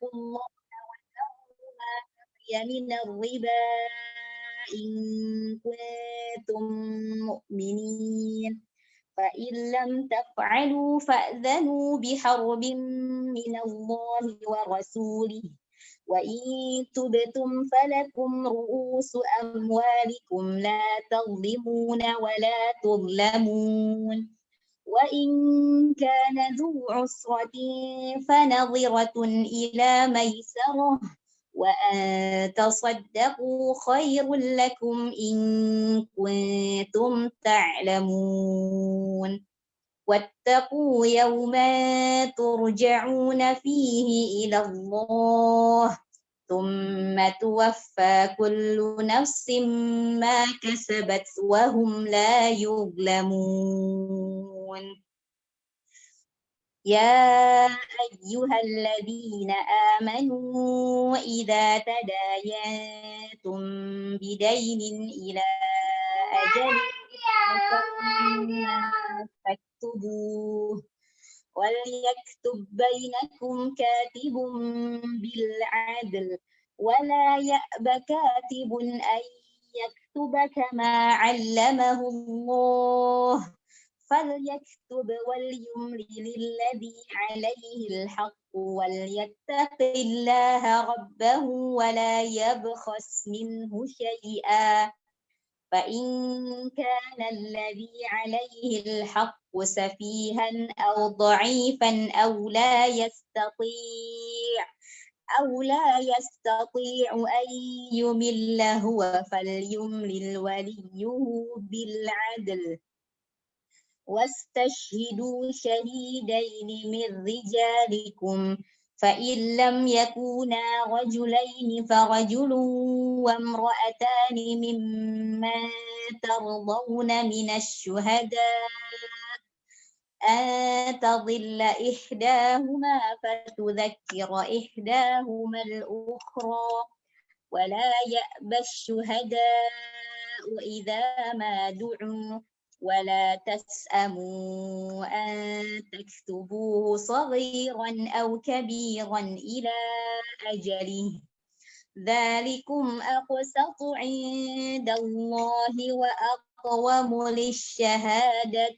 واتقوا الله وذروا ما بقي من الربا إن كنتم مؤمنين فإن لم تفعلوا فأذنوا بحرب من الله ورسوله وإن تبتم فلكم رؤوس أموالكم لا تظلمون ولا تظلمون وإن كان ذو عسرة فنظرة إلى ميسرة وأن تصدقوا خير لكم إن كنتم تعلمون واتقوا يوما ترجعون فيه إلى الله ثم توفى كل نفس ما كسبت وهم لا يظلمون يا أيها الذين آمنوا إذا تداينتم بدين إلى أجل مسمى فاكتبوه وليكتب بينكم كاتب بالعدل ولا يأب كاتب أن يكتب كما علمه الله فليكتب وليملل الذي عليه الحق وليتق الله ربه ولا يبخس منه شيئا فإن كان الذي عليه الحق سفيها أو ضعيفا أو لا يستطيع أن يمل هو فليملل وليه بالعدل واستشهدوا شهيدين من رجالكم فإن لم يكونا رجلين فرجل وامرأتان ممن ترضون من الشهداء أن تضل إحداهما فتذكر إحداهما الأخرى ولا يأبى الشهداء إذا ما دعوا ولا تسأموا أن تكتبوه صغيرا أو كبيرا إلى أجله ذلكم أقسط عند الله وأقوم للشهادة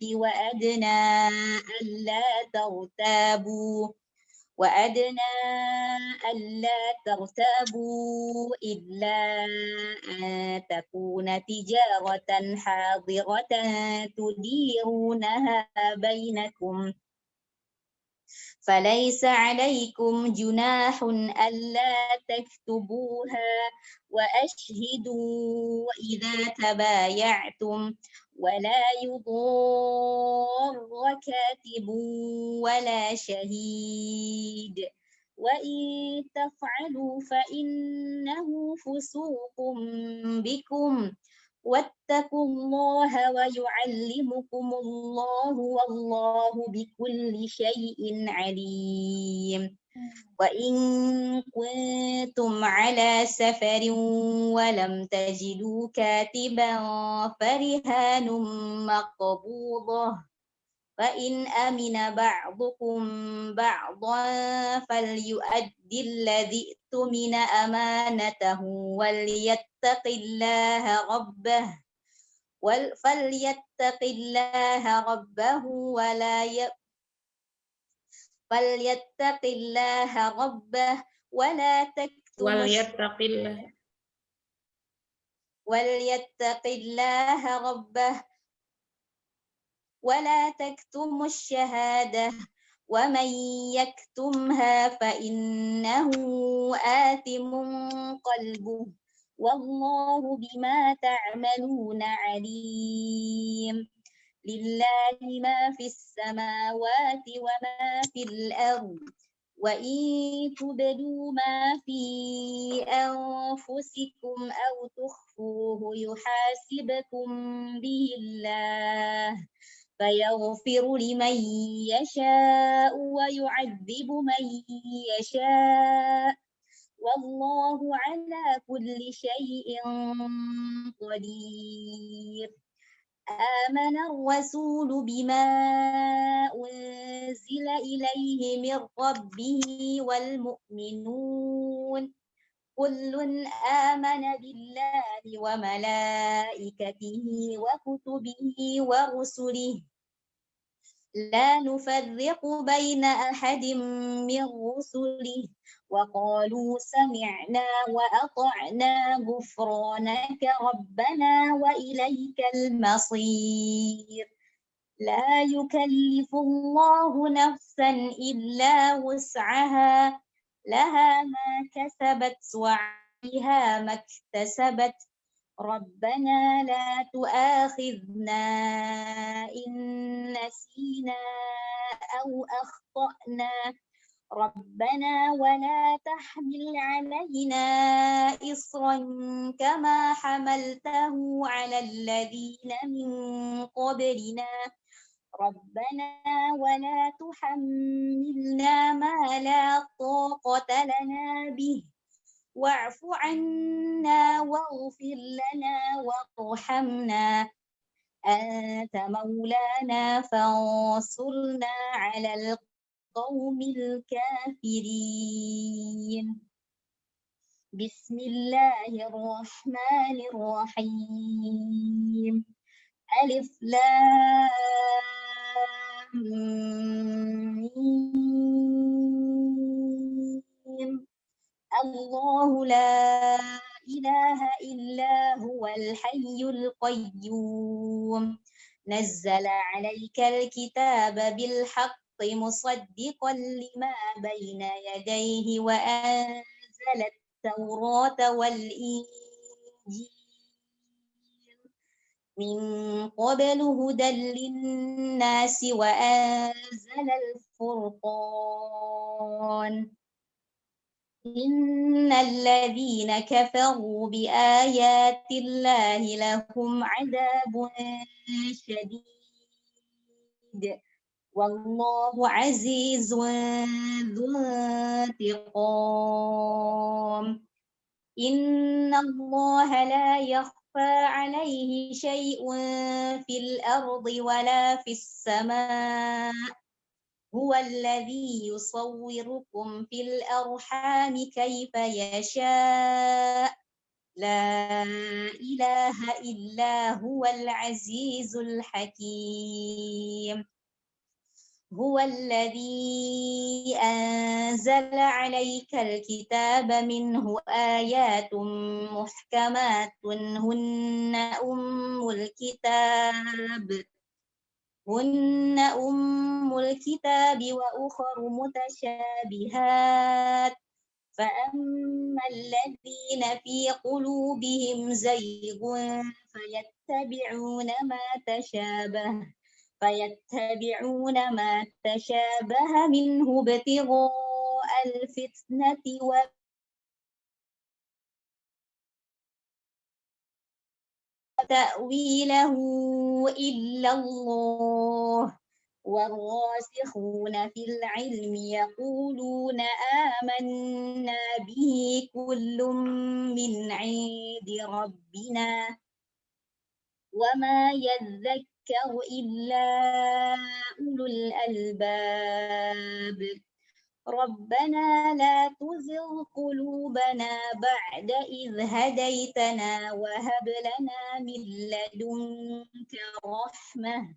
وأدنى ألا ترتابوا إلا أن تكون تجارة حاضرة تديرونها بينكم فليس عليكم جناح ألا تكتبوها وأشهدوا إذا تبايعتم ولا يضار كاتب ولا شهيد وإن تفعلوا فإنه فسوق بكم واتقوا الله ويعلمكم الله والله بكل شيء عليم وإن كنتم على سفر ولم تجدوا كاتبا فرهان مقبوضة فإن أمن بعضكم بعضا فليؤدي الذي اؤتمن أمانته وليتق الله ربه ولا تكتموا الشهادة ومن يكتمها فإنه آثم قلبه والله بما تعملون عليم لله ما في السماوات وما في الأرض وإن تبدوا ما في أنفسكم أو تخفوه يحاسبكم به الله فيغفر لمن يشاء ويعذب من يشاء والله على كل شيء قدير آمن الرسول بما أنزل إليه من ربه والمؤمنون كل آمن بالله وملائكته وكتبه ورسله لا نفرق بين أحد من رسله وقالوا سمعنا وأطعنا غفرانك ربنا وإليك المصير لا يكلف الله نفسا إلا وسعها لها ما كسبت وعليها ما اكتسبت ربنا لا تؤاخذنا إن نسينا أو أخطأنا ربنا ولا تحمل علينا إصرا كما حملته على الذين من قبلنا ربنا ولا تحملنا ما لا طاقة لنا به واعف عنا واغفر لنا وارحمنا أنت مولانا فانصرنا على القوم الكافرين بسم الله الرحمن الرحيم ألف لام ميم الله لا إله إلا هو الحي القيوم نزل عليك الكتاب بالحق مصدقا لما بين يديه وأنزل التوراة والإنجيل من قبل هدى للناس وأنزل الفرقان إن الذين كفروا بآيات الله لهم عذاب شديد والله عزيز ذو انتقام إن الله لا يخفى عليه شيء في الأرض ولا في السماء هو الذي يصوركم في الأرحام كيف يشاء لا إله إلا هو العزيز الحكيم هو الذي أنزل عليك الكتاب منه آيات محكمات هن أم الكتاب وأخر متشابهات فأما الذين في قلوبهم زيغ فيتبعون ما تشابه منه ابتغاء الفتنة وتأويله إلا الله والراسخون في العلم يقولون آمنا به كل من عند ربنا وما يذكر إلا أولو الألباب ربنا لا تزغ قلوبنا بعد إذ هديتنا وهب لنا من لدنك رحمة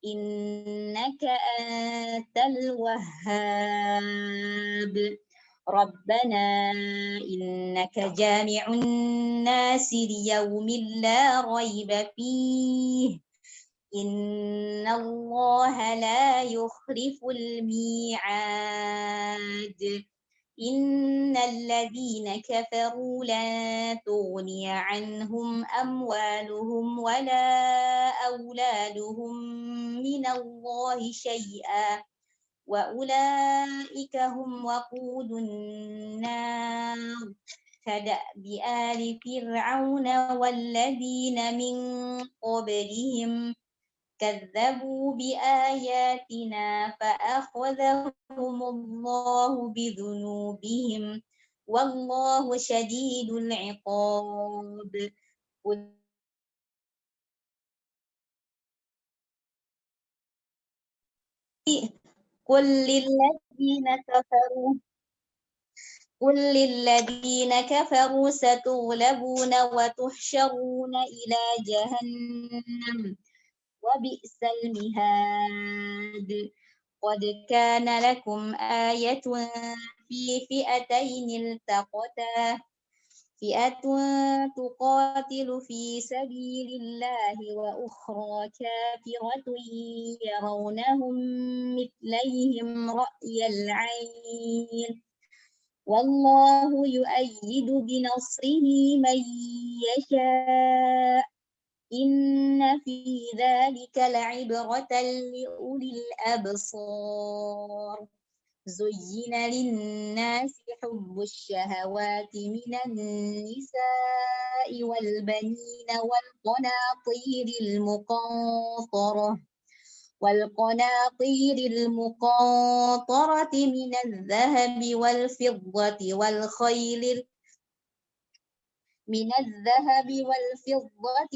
إنك أنت الوهاب ربنا إنك جامع الناس ليوم لا ريب فيه إن الله لا يخلف الميعاد إن الذين كفروا لن تغني عنهم أموالهم ولا أولادهم من الله شيئا وأولئك هم وقود النار كدأب آل فرعون والذين من قبلهم كذبوا بآياتنا فأخذهم الله بذنوبهم والله شديد العقاب قل للذين كفروا قل للذين كفروا ستغلبون وتحشرون إلى جهنم وبئس المهاد قد كان لكم آية في فئتين التقتا فئة تقاتل في سبيل الله وأخرى كافرة يرونهم مثليهم رأي العين والله يؤيد بنصره من يشاء إن في ذلك لعبرة لأولي الأبصار زين للناس حب الشهوات من النساء والبنين والقناطير المقنطرة من الذهب والفضة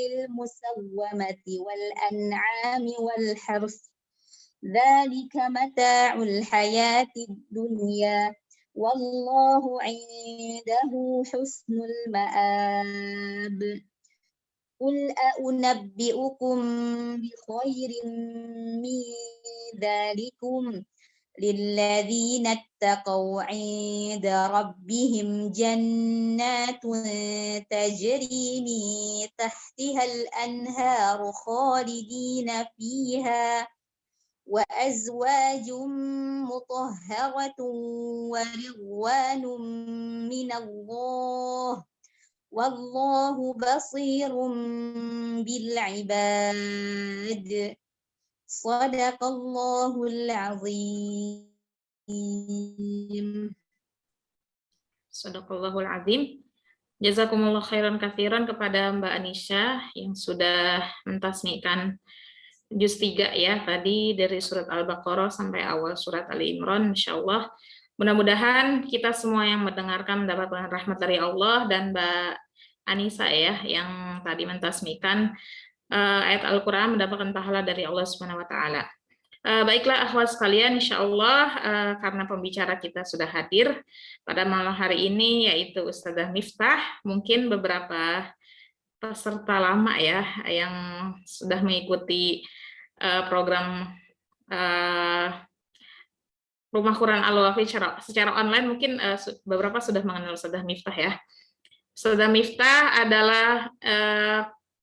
المسومة والأنعام والحرث ذلك متاع الحياة الدنيا والله عنده حسن المآب قل أنبئكم بخير من ذلكم للذين اتقوا عند ربهم جنات تجري من تحتها الأنهار خالدين فيها وأزواج مطهرة ورضوان من الله والله بصير بالعباد صدق الله العظيم. Sadaqallahul azim. Jazakumullah khairan katsiran kepada Mbak Anisha yang sudah mentasmikan juz 3 ya, tadi dari surat Al-Baqarah sampai awal surat Ali Imran, insyaallah. Mudah-mudahan kita semua yang mendengarkan mendapatkan rahmat dari Allah dan Mbak Anissa ya, yang tadi mentasmikan ayat Al-Quran mendapatkan pahala dari Allah Subhanahu wa Ta'ala. Baiklah akhwat sekalian, insyaallah karena pembicara kita sudah hadir pada malam hari ini yaitu Ustazah Miftah, mungkin beberapa peserta lama ya yang sudah mengikuti program Rumah Quran Al-Wafi secara online, mungkin beberapa sudah mengenal Ustazah Miftah ya. Ustazah Miftah adalah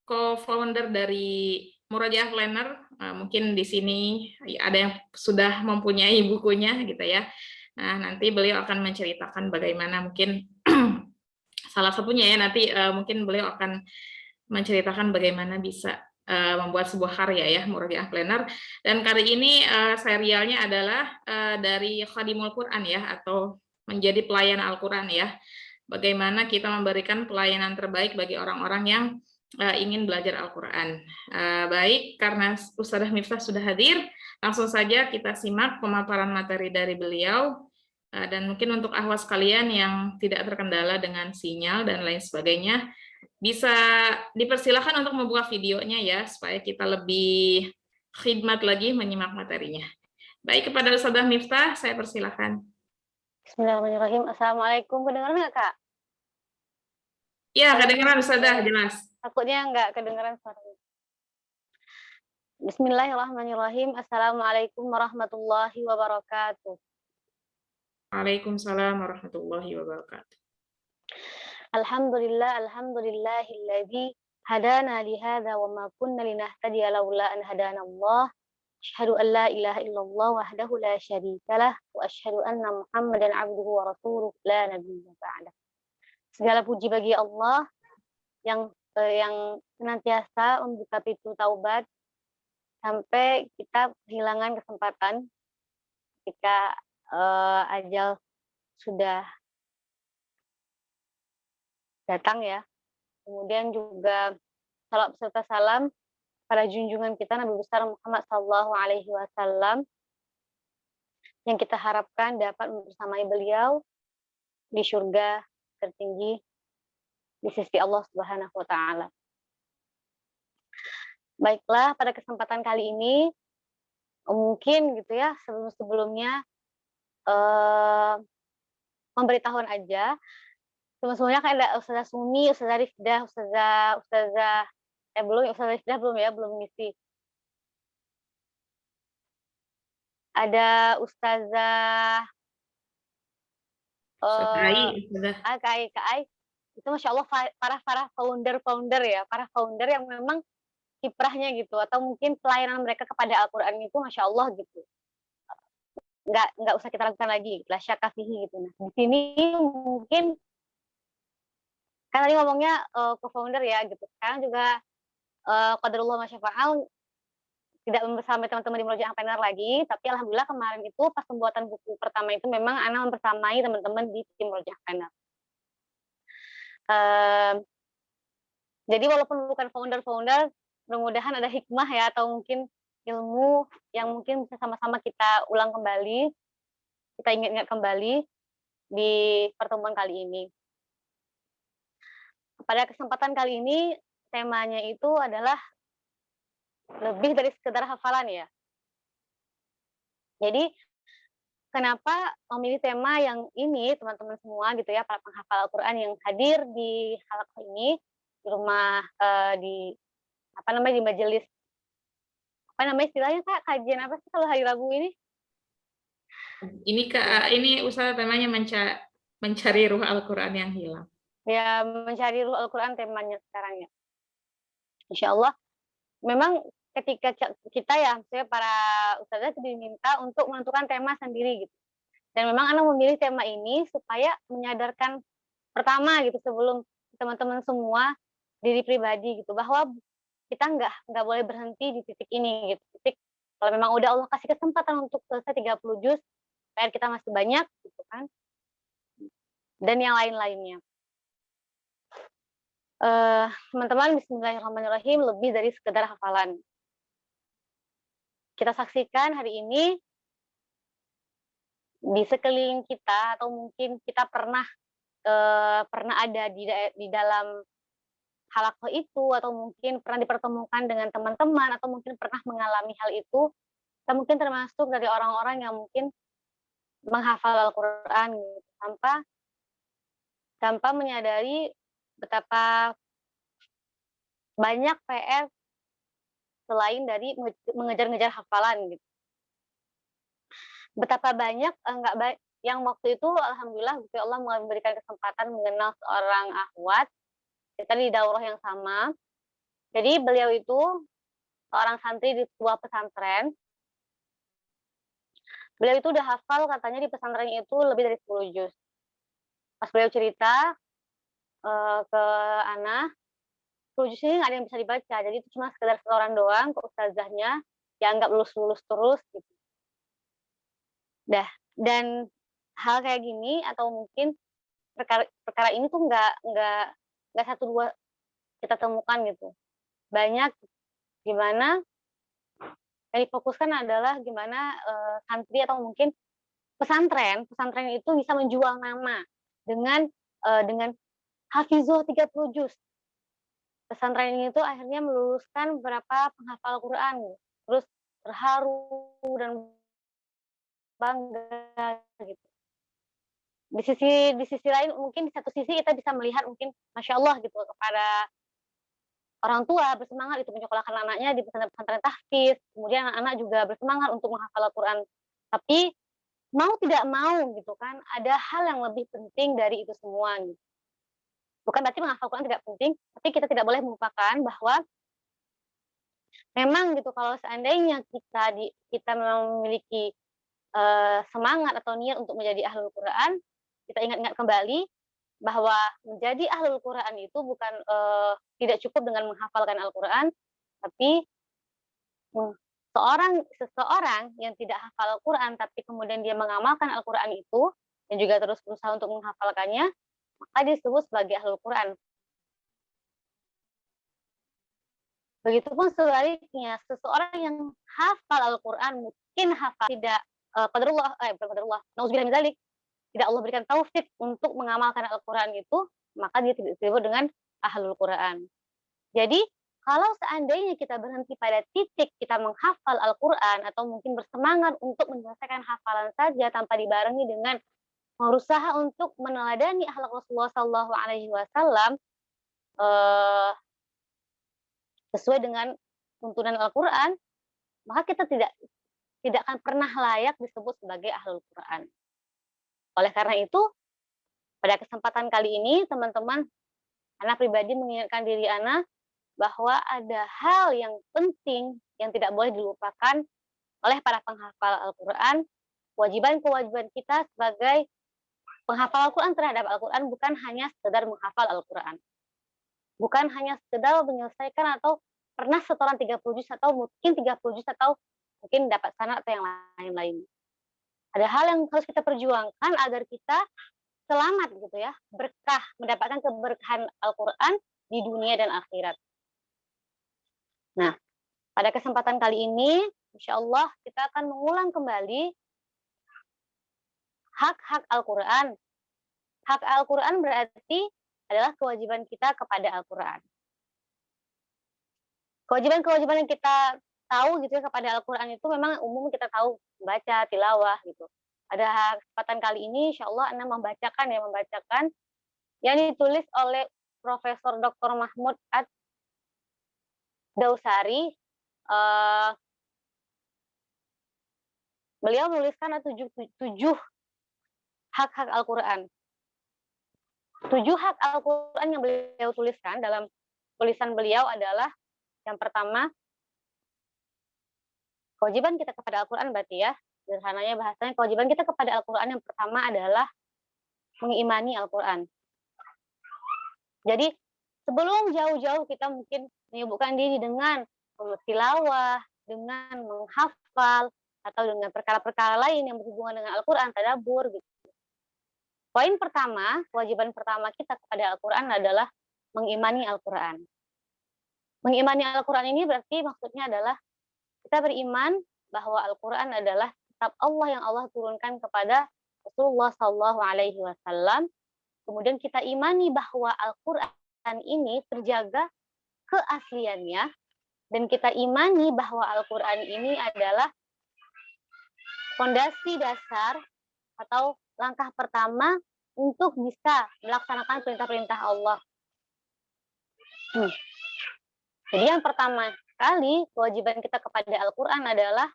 co-founder dari Murojaah Planner. Mungkin di sini ada yang sudah mempunyai bukunya gitu ya. Nah, nanti beliau akan menceritakan bagaimana mungkin salah satunya ya nanti mungkin beliau akan menceritakan bagaimana bisa membuat sebuah karya ya Murojaah Planner. Dan kali ini serialnya adalah dari Khadimul Quran ya, atau menjadi pelayan Al-Quran ya. Bagaimana kita memberikan pelayanan terbaik bagi orang-orang yang ingin belajar Al-Quran. Baik, karena Ustazah Miftah sudah hadir, langsung saja kita simak pemaparan materi dari beliau. Dan mungkin untuk akhwat sekalian yang tidak terkendala dengan sinyal dan lain sebagainya, bisa dipersilakan untuk membuka videonya ya, supaya kita lebih khidmat lagi menyimak materinya. Baik, kepada Ustazah Miftah, saya persilakan. Bismillahirrahmanirrahim. Assalamualaikum. Kedengaran nggak, Kak? Ya, kedengaran Ustazah, jelas. Takutnya nggak kedengaran suaranya. Bismillahirrahmanirrahim. Assalamualaikum warahmatullahi wabarakatuh. Waalaikumsalam warahmatullahi wabarakatuh. Alhamdulillahilladzi hadana li hadza wa ma kunna linahtadiya laula an hadana Allah. Asyhadu an la ilaha illallah wahdahu la syarikalah wa asyhadu anna Muhammadan abduhu wa rasuluh la nabiyya ba'dah. Segala puji bagi Allah yang senantiasa membuka pintu taubat sampai kita kehilangan kesempatan ketika ajal sudah datang ya. Kemudian juga salam serta salam pada junjungan kita Nabi besar Muhammad SAW yang kita harapkan dapat membersamai beliau di surga tertinggi di sisi Allah Subhanahu wa Ta'ala. Baiklah, pada kesempatan kali ini mungkin gitu ya sebelum-sebelumnya memberitahuan aja. Sebelum-sebelumnya kan ada Ustazah Sumi, Ustazah Rifdah, Ustazah belum ya, Ustazah Rifdah belum ya, belum ngisi. Ada Ustazah Sesuai, sudah. Kak Ai, itu Masya Allah para founder ya, para founder yang memang kiprahnya gitu, atau mungkin pelayanan mereka kepada Al-Quran itu Masya Allah gitu. Nggak usah kita lakukan lagi, la syakka fihi gitu. Nah, di sini mungkin kan tadi ngomongnya co-founder ya gitu. Sekarang juga qadarullah ma syafa'al tidak membersamai teman-teman di Murojaah Planner lagi, tapi alhamdulillah kemarin itu pas pembuatan buku pertama itu memang Ana membersamai teman-teman di tim Murojaah Planner. Jadi walaupun bukan founder-founder, mudah-mudahan ada hikmah ya, atau mungkin ilmu yang mungkin bisa sama-sama kita ulang kembali, kita ingat-ingat kembali di pertemuan kali ini. Pada kesempatan kali ini, temanya itu adalah lebih dari sekedar hafalan ya. Jadi, kenapa memilih tema yang ini, teman-teman semua gitu ya, para penghafal Al-Quran yang hadir di halaqah ini, di rumah, di majelis, apa namanya istilahnya Kak, kajian apa sih kalau hari Rabu ini? Ini usaha temanya mencari ruh Al-Quran yang hilang. Ya, mencari ruh Al-Quran temanya sekarang ya. Insya Allah, memang ketika kita ya, saya para ustazah diminta untuk menentukan tema sendiri gitu. Dan memang Ana memilih tema ini supaya menyadarkan pertama gitu sebelum teman-teman semua diri pribadi gitu, bahwa kita nggak boleh berhenti di titik ini gitu. Titik kalau memang udah Allah kasih kesempatan untuk selesai 30 juz, PR kita masih banyak gitu kan. Dan yang lain-lainnya. Teman-teman, bismillahirrahmanirrahim, lebih dari sekedar hafalan. Kita saksikan hari ini di sekeliling kita, atau mungkin kita pernah ada di dalam halaqah itu, atau mungkin pernah dipertemukan dengan teman-teman, atau mungkin pernah mengalami hal itu, kita mungkin termasuk dari orang-orang yang mungkin menghafal Al-Quran gitu, tanpa menyadari betapa banyak PR selain dari mengejar-ngejar hafalan gitu. Betapa banyak yang waktu itu alhamdulillah Gusti Allah memberikan kesempatan mengenal seorang akhwat kita di daurah yang sama. Jadi beliau itu seorang santri di sebuah pesantren. Beliau itu udah hafal katanya di pesantren itu lebih dari 10 juz. Pas beliau cerita ke Ana, 10 juz ini nggak ada yang bisa dibaca, jadi itu cuma sekedar setoran doang ke ustazahnya, yang nggak lulus-lulus terus gitu. Dan hal kayak gini atau mungkin perkara ini tuh nggak satu dua kita temukan gitu. Banyak gimana yang difokuskan adalah gimana santri atau mungkin pesantren itu bisa menjual nama dengan hafizah 30 juz. Pesantren ini tuh akhirnya meluluskan beberapa penghafal Quran, terus terharu dan bangga gitu. Di sisi lain mungkin di satu sisi kita bisa melihat mungkin Masya Allah gitu kepada orang tua bersemangat itu menyekolahkan anaknya di pesantren tahfiz, kemudian anak-anak juga bersemangat untuk menghafal Al-Quran. Tapi mau tidak mau gitu kan, ada hal yang lebih penting dari itu semua gitu. Bukan berarti menghafal Quran tidak penting, tapi kita tidak boleh melupakan bahwa memang gitu kalau seandainya kita memang memiliki semangat atau niat untuk menjadi ahlul Quran, kita ingat-ingat kembali bahwa menjadi ahlul Quran itu bukan tidak cukup dengan menghafalkan Al-Quran, tapi seseorang yang tidak hafal Al-Quran tapi kemudian dia mengamalkan Al-Quran itu dan juga terus berusaha untuk menghafalkannya, maka disebut sebagai ahlul Quran. Begitupun sebaliknya, seseorang yang hafal Al-Quran mungkin hafal tidak nauzubillah min dzalik, tidak Allah berikan taufik untuk mengamalkan Al-Quran itu, maka dia tidak disebut dengan ahlul Quran. Jadi kalau seandainya kita berhenti pada titik kita menghafal Al-Quran atau mungkin bersemangat untuk menyelesaikan hafalan saja tanpa dibarengi dengan berusaha untuk meneladani akhlak Rasulullah Shallallahu Alaihi Wasallam sesuai dengan tuntunan Al-Quran, maka kita tidak akan pernah layak disebut sebagai ahlul Quran. Oleh karena itu, pada kesempatan kali ini, teman-teman, Ana pribadi mengingatkan diri Ana bahwa ada hal yang penting yang tidak boleh dilupakan oleh para penghafal Al-Quran. Kewajiban-kewajiban kita sebagai penghafal Al-Quran terhadap Al-Quran bukan hanya sekedar menghafal Al-Quran. Bukan hanya sekedar menyelesaikan atau pernah setoran 30 juz atau mungkin 30 juz atau mungkin dapat sanad atau yang lain-lain. Ada hal yang harus kita perjuangkan agar kita selamat gitu ya, berkah, mendapatkan keberkahan Al-Quran di dunia dan akhirat. Nah, pada kesempatan kali ini, insya Allah kita akan mengulang kembali hak-hak Al-Quran. Hak Al-Quran berarti adalah kewajiban kita kepada Al-Quran. Kewajiban-kewajiban yang kita tahu gitu ya kepada Al-Quran itu memang umum kita tahu, membaca, tilawah gitu. Pada kesempatan kali ini insya Allah Ana membacakan yang ditulis oleh Profesor Dr. Mahmud Ad-Dawsari. Beliau menuliskan 7 hak-hak Al-Quran. 7 hak Al-Quran yang beliau tuliskan dalam tulisan beliau adalah yang pertama, kewajiban kita kepada Al-Quran berarti ya, sederhananya bahasanya kewajiban kita kepada Al-Quran yang pertama adalah mengimani Al-Quran. Jadi sebelum jauh-jauh kita mungkin menyibukkan diri dengan tilawah, dengan menghafal, atau dengan perkara-perkara lain yang berhubungan dengan Al-Quran, tadabbur gitu. Poin pertama, kewajiban pertama kita kepada Al-Quran adalah mengimani Al-Quran. Mengimani Al-Quran ini berarti maksudnya adalah kita beriman bahwa Al-Quran adalah kitab Allah yang Allah turunkan kepada Rasulullah SAW. Kemudian kita imani bahwa Al-Quran ini terjaga keasliannya, dan kita imani bahwa Al-Quran ini adalah fondasi dasar atau langkah pertama untuk bisa melaksanakan perintah-perintah Allah. Jadi yang pertama kali kewajiban kita kepada Al-Quran adalah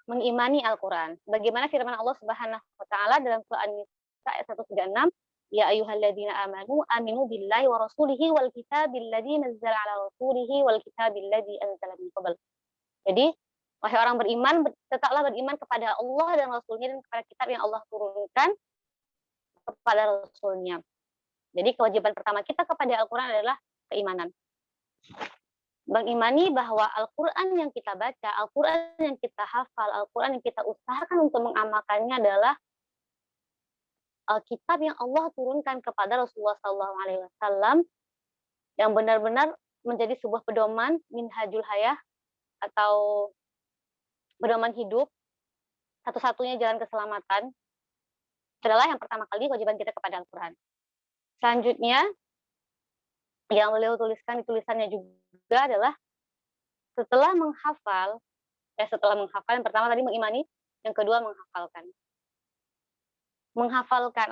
mengimani Al-Quran. Bagaimana firman Allah Subhanahu wa taala dalam surah An-Nisa ayat 136, ya ayyuhalladzina amanu aminu billahi wa rasulihi wal kitabil ladzi nazzala ala rasulihi wal kitabil ladzi anzala min qabl. Jadi, wahai orang beriman, tetaplah beriman kepada Allah dan Rasulnya dan kepada kitab yang Allah turunkan kepada Rasulnya. Jadi kewajiban pertama kita kepada Al-Quran adalah keimanan. Mengimani bahwa Al-Quran yang kita baca, Al-Quran yang kita hafal, Al-Quran yang kita usahakan untuk mengamalkannya adalah Alkitab yang Allah turunkan kepada Rasulullah SAW yang benar-benar menjadi sebuah pedoman minhajul hayah atau pedoman hidup, satu-satunya jalan keselamatan. Adalah yang pertama kali kewajiban kita kepada Al-Quran. Selanjutnya yang beliau tuliskan di tulisannya juga adalah setelah menghafal yang pertama tadi mengimani, yang kedua menghafalkan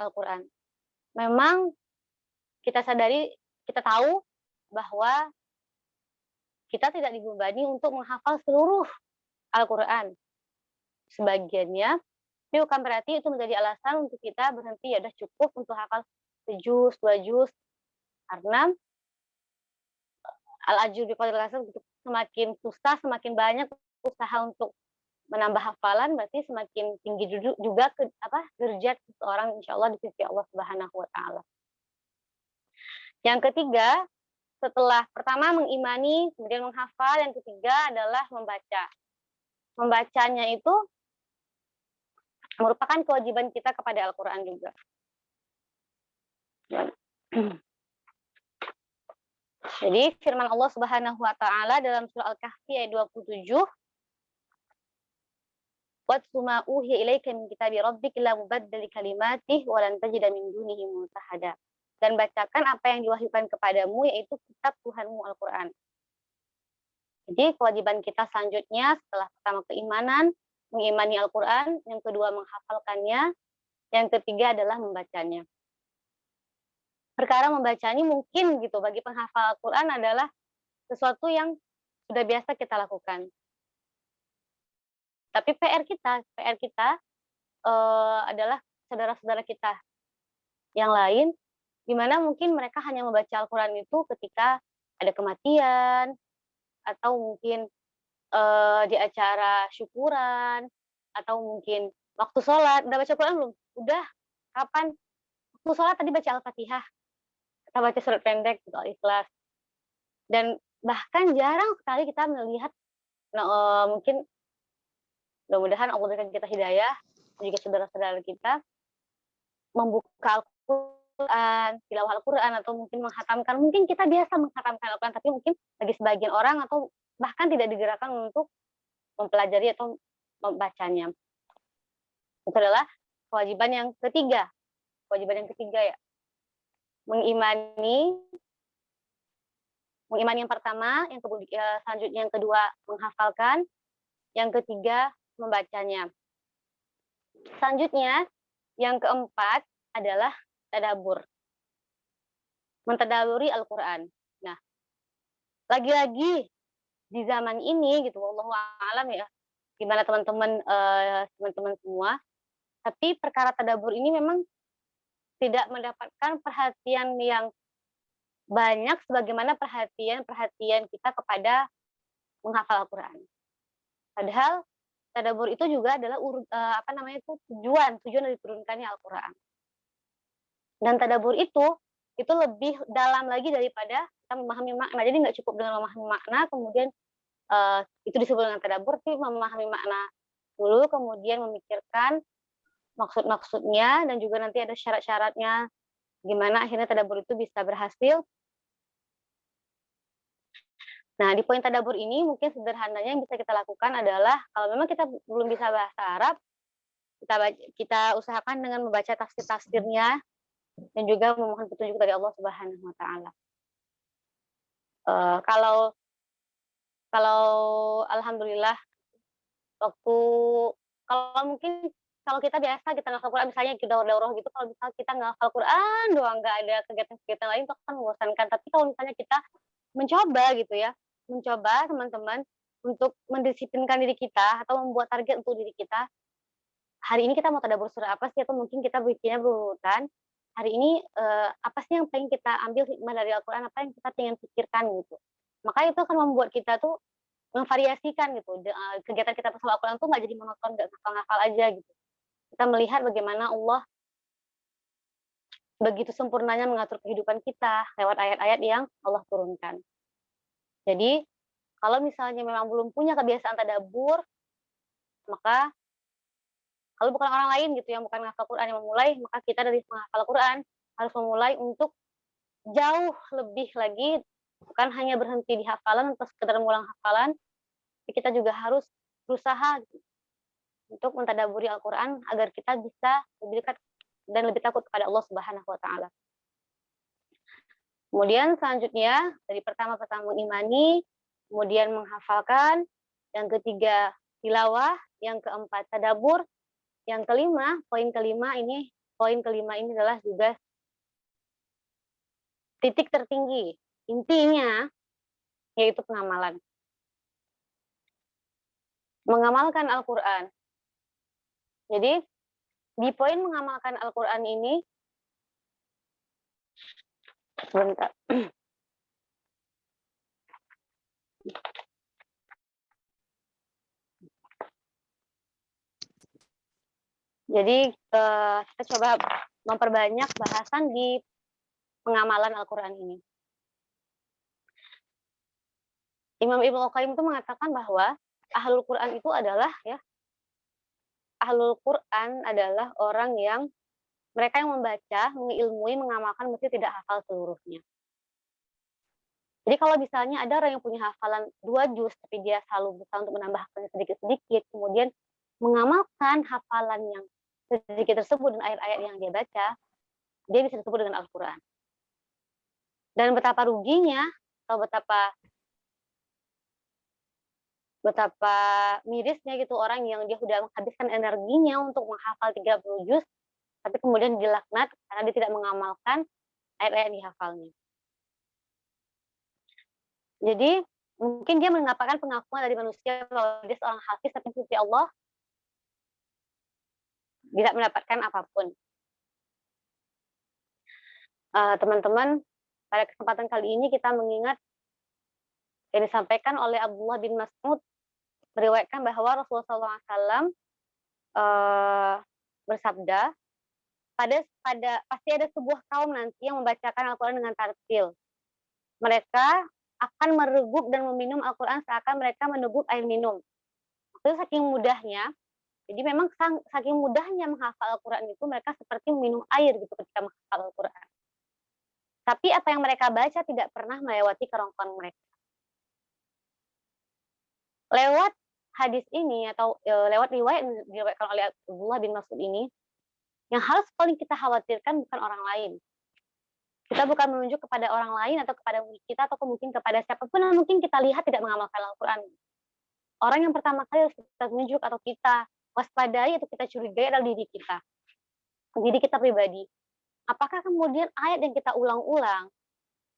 Al-Quran. Memang kita sadari, kita tahu bahwa kita tidak dibebani untuk menghafal seluruh Al-Quran. Sebagiannya, tapi bukan berarti itu menjadi alasan untuk kita berhenti, ya udah cukup untuk hafal sejuz, 2 juz, karena al-ajur biqadril kasab semakin susah, semakin banyak usaha untuk menambah hafalan, berarti semakin tinggi juga derajat seseorang insyaallah di sisi Allah Subhanahu wa taala. Yang ketiga, setelah pertama mengimani, kemudian menghafal, yang ketiga adalah membaca. Membacanya itu merupakan kewajiban kita kepada Al-Quran juga. Jadi firman Allah Subhanahu wa taala dalam surah Al-Kahfi ayat 27, "Watlu ma uhiya ilaika min kitabi rabbika la mubaddala kalimatihi wa lan tajida min dunihi multahada." Dan bacakan apa yang diwahyukan kepadamu, yaitu kitab Tuhanmu Al-Quran. Jadi kewajiban kita selanjutnya setelah pertama keimanan, mengimani Al-Quran, yang kedua menghafalkannya, yang ketiga adalah membacanya. Perkara membacanya mungkin gitu bagi penghafal Al-Quran adalah sesuatu yang sudah biasa kita lakukan. Tapi PR kita adalah saudara-saudara kita yang lain, di mana mungkin mereka hanya membaca Al-Quran itu ketika ada kematian, atau mungkin di acara syukuran, atau mungkin waktu sholat. Udah baca Quran belum? Udah. Kapan? Waktu sholat tadi baca Al-Fatihah. Kita baca surat pendek, gitu, Al-Ikhlas. Dan bahkan jarang sekali kita melihat, mungkin mudah-mudahan Allah berikan kita hidayah, dan juga saudara-saudara kita, membuka Al-Quran, tilawah Al-Quran, atau mungkin menghatamkan. Mungkin kita biasa menghatamkan Al-Quran, tapi mungkin bagi sebagian orang atau bahkan tidak digerakkan untuk mempelajari atau membacanya. Itu adalah kewajiban yang ketiga. Kewajiban yang ketiga ya. Mengimani yang pertama, yang selanjutnya yang kedua menghafalkan, yang ketiga membacanya. Selanjutnya yang keempat adalah tadabbur. Mentadaburi Al-Quran. Nah, lagi-lagi di zaman ini gitu, wallahu a'lam ya, gimana teman-teman semua, tapi perkara tadabbur ini memang tidak mendapatkan perhatian yang banyak sebagaimana perhatian kita kepada menghafal Al-Quran. Padahal tadabbur itu juga adalah tujuan dari diturunkannya Al-Quran. Dan tadabbur itu lebih dalam lagi daripada kita memahami makna. Jadi nggak cukup dengan memahami makna, kemudian itu disebut dengan tadabbur, tapi memahami makna dulu, kemudian memikirkan maksud-maksudnya, dan juga nanti ada syarat-syaratnya gimana akhirnya tadabbur itu bisa berhasil. Nah, di poin tadabbur ini mungkin sederhananya yang bisa kita lakukan adalah kalau memang kita belum bisa bahasa Arab, kita usahakan dengan membaca tafsir-tafsirnya dan juga memohon petunjuk dari Allah Subhanahu wa taala. Kalau alhamdulillah kalau kita biasa kita ngafal Quran, misalnya kita daurah gitu, kalau misalnya kita ngafal Quran doang, nggak ada kegiatan-kegiatan lain, itu kan membosankan. Tapi kalau misalnya kita mencoba teman-teman untuk mendisiplinkan diri kita atau membuat target untuk diri kita, hari ini kita mau tadabbur surah apa sih, atau mungkin kita bikinnya berurutan, hari ini apa sih yang pengen kita ambil hikmah dari Al-Quran, apa yang kita ingin pikirkan gitu. Maka itu akan membuat kita tuh memvariasikan gitu, kegiatan kita bersama Al-Quran tuh nggak jadi monoton, nggak ngafal-ngafal aja gitu. Kita melihat bagaimana Allah begitu sempurnanya mengatur kehidupan kita lewat ayat-ayat yang Allah turunkan. Jadi, kalau misalnya memang belum punya kebiasaan tadabbur, maka kalau bukan orang lain gitu yang bukan menghafal Quran yang memulai, maka kita dari menghafal Quran harus memulai untuk jauh lebih lagi, bukan hanya berhenti di hafalan atau sekedar mengulang hafalan, tapi kita juga harus berusaha untuk mentadabburi Al-Quran agar kita bisa lebih dekat dan lebih takut kepada Allah Subhanahu wa taala. Kemudian selanjutnya dari pertama mengimani, kemudian menghafalkan, yang ketiga tilawah, yang keempat tadabbur, yang kelima, poin kelima ini adalah juga titik tertinggi. Intinya yaitu pengamalan. Mengamalkan Al-Quran. Jadi di poin mengamalkan Al-Quran ini, sebentar. Jadi kita coba memperbanyak bahasan di pengamalan Al-Quran ini. Imam Ibnu Qayyim itu mengatakan bahwa Ahlul Quran itu adalah Ahlul Quran adalah orang yang mereka yang membaca, mengilmui, mengamalkan mesti tidak hafal seluruhnya. Jadi kalau misalnya ada orang yang punya hafalan 2 juz, tapi dia selalu berusaha untuk menambahkan sedikit-sedikit, kemudian mengamalkan hafalan yang sedikit tersebut dan ayat-ayat yang dia baca, dia bisa disebut dengan Al-Quran. Dan betapa ruginya, atau betapa betapa mirisnya gitu orang yang dia sudah menghabiskan energinya untuk menghafal 30 juz, tapi kemudian dilaknat karena dia tidak mengamalkan ayat-ayat yang dihafalnya. Jadi mungkin dia mendapatkan pengakuan dari manusia bahwa dia seorang hafiz, tapi di sisi Allah tidak mendapatkan apapun. Teman-teman, pada kesempatan kali ini kita mengingat yang disampaikan oleh Abdullah bin Mas'ud, meriwayatkan bahwa Rasulullah SAW bersabda, pasti ada sebuah kaum nanti yang membacakan Al-Quran dengan tartil. Mereka akan mereguk dan meminum Al-Quran seakan mereka meneguk air minum. Itu saking mudahnya. Jadi memang saking mudahnya menghafal Al-Quran itu, mereka seperti meminum air gitu ketika menghafal Al-Quran. Tapi apa yang mereka baca tidak pernah melewati kerongkongan mereka. Lewat hadis ini atau lewat riwayat yang diriwayatkan oleh Abdullah bin Mas'ud ini, yang harus paling kita khawatirkan bukan orang lain. Kita bukan menunjuk kepada orang lain atau kepada murid kita atau mungkin kepada siapapun yang mungkin kita lihat tidak mengamalkan Al-Quran. Orang yang pertama kali harus kita tunjuk atau kita waspadai atau kita curigai adalah diri kita pribadi. Apakah kemudian ayat yang kita ulang-ulang,